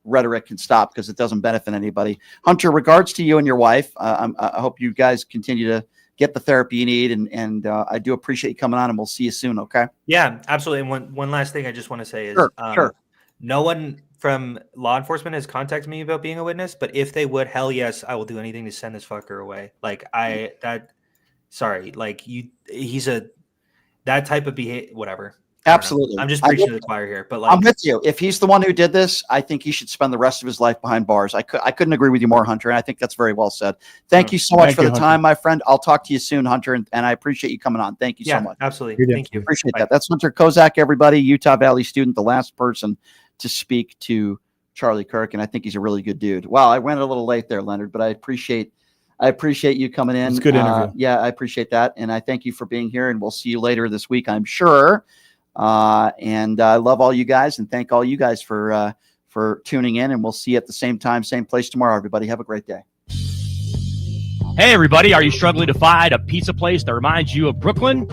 rhetoric can stop because it doesn't benefit anybody. Hunter, regards to you and your wife. I hope you guys continue to get the therapy you need. And I do appreciate you coming on, and we'll see you soon. Okay. Yeah, absolutely. And one last thing I just want to say is, Sure. No one from law enforcement has contacted me about being a witness, but if they would, hell yes, I will do anything to send this fucker away. Like he's that type of behavior, whatever. Absolutely. I'm just preaching to the choir here, but I'm with you. If he's the one who did this, I think he should spend the rest of his life behind bars. I couldn't agree with you more, Hunter. And I think that's very well said. Thank you so much for the time, my friend. I'll talk to you soon, Hunter. And I appreciate you coming on. Thank you so much. Absolutely. Thank you. Appreciate that. That's Hunter Kozak, everybody, Utah Valley student, the last person to speak to Charlie Kirk. And I think he's a really good dude. Wow. I went a little late there, Leonard, but I appreciate you coming in. It's a good interview. Yeah, I appreciate that. And I thank you for being here, and we'll see you later this week, I'm sure. And I love all you guys, and thank all you guys for tuning in, and we'll see you at the same time, same place tomorrow. Everybody have a great day. Hey, everybody. Are you struggling to find a pizza place that reminds you of Brooklyn?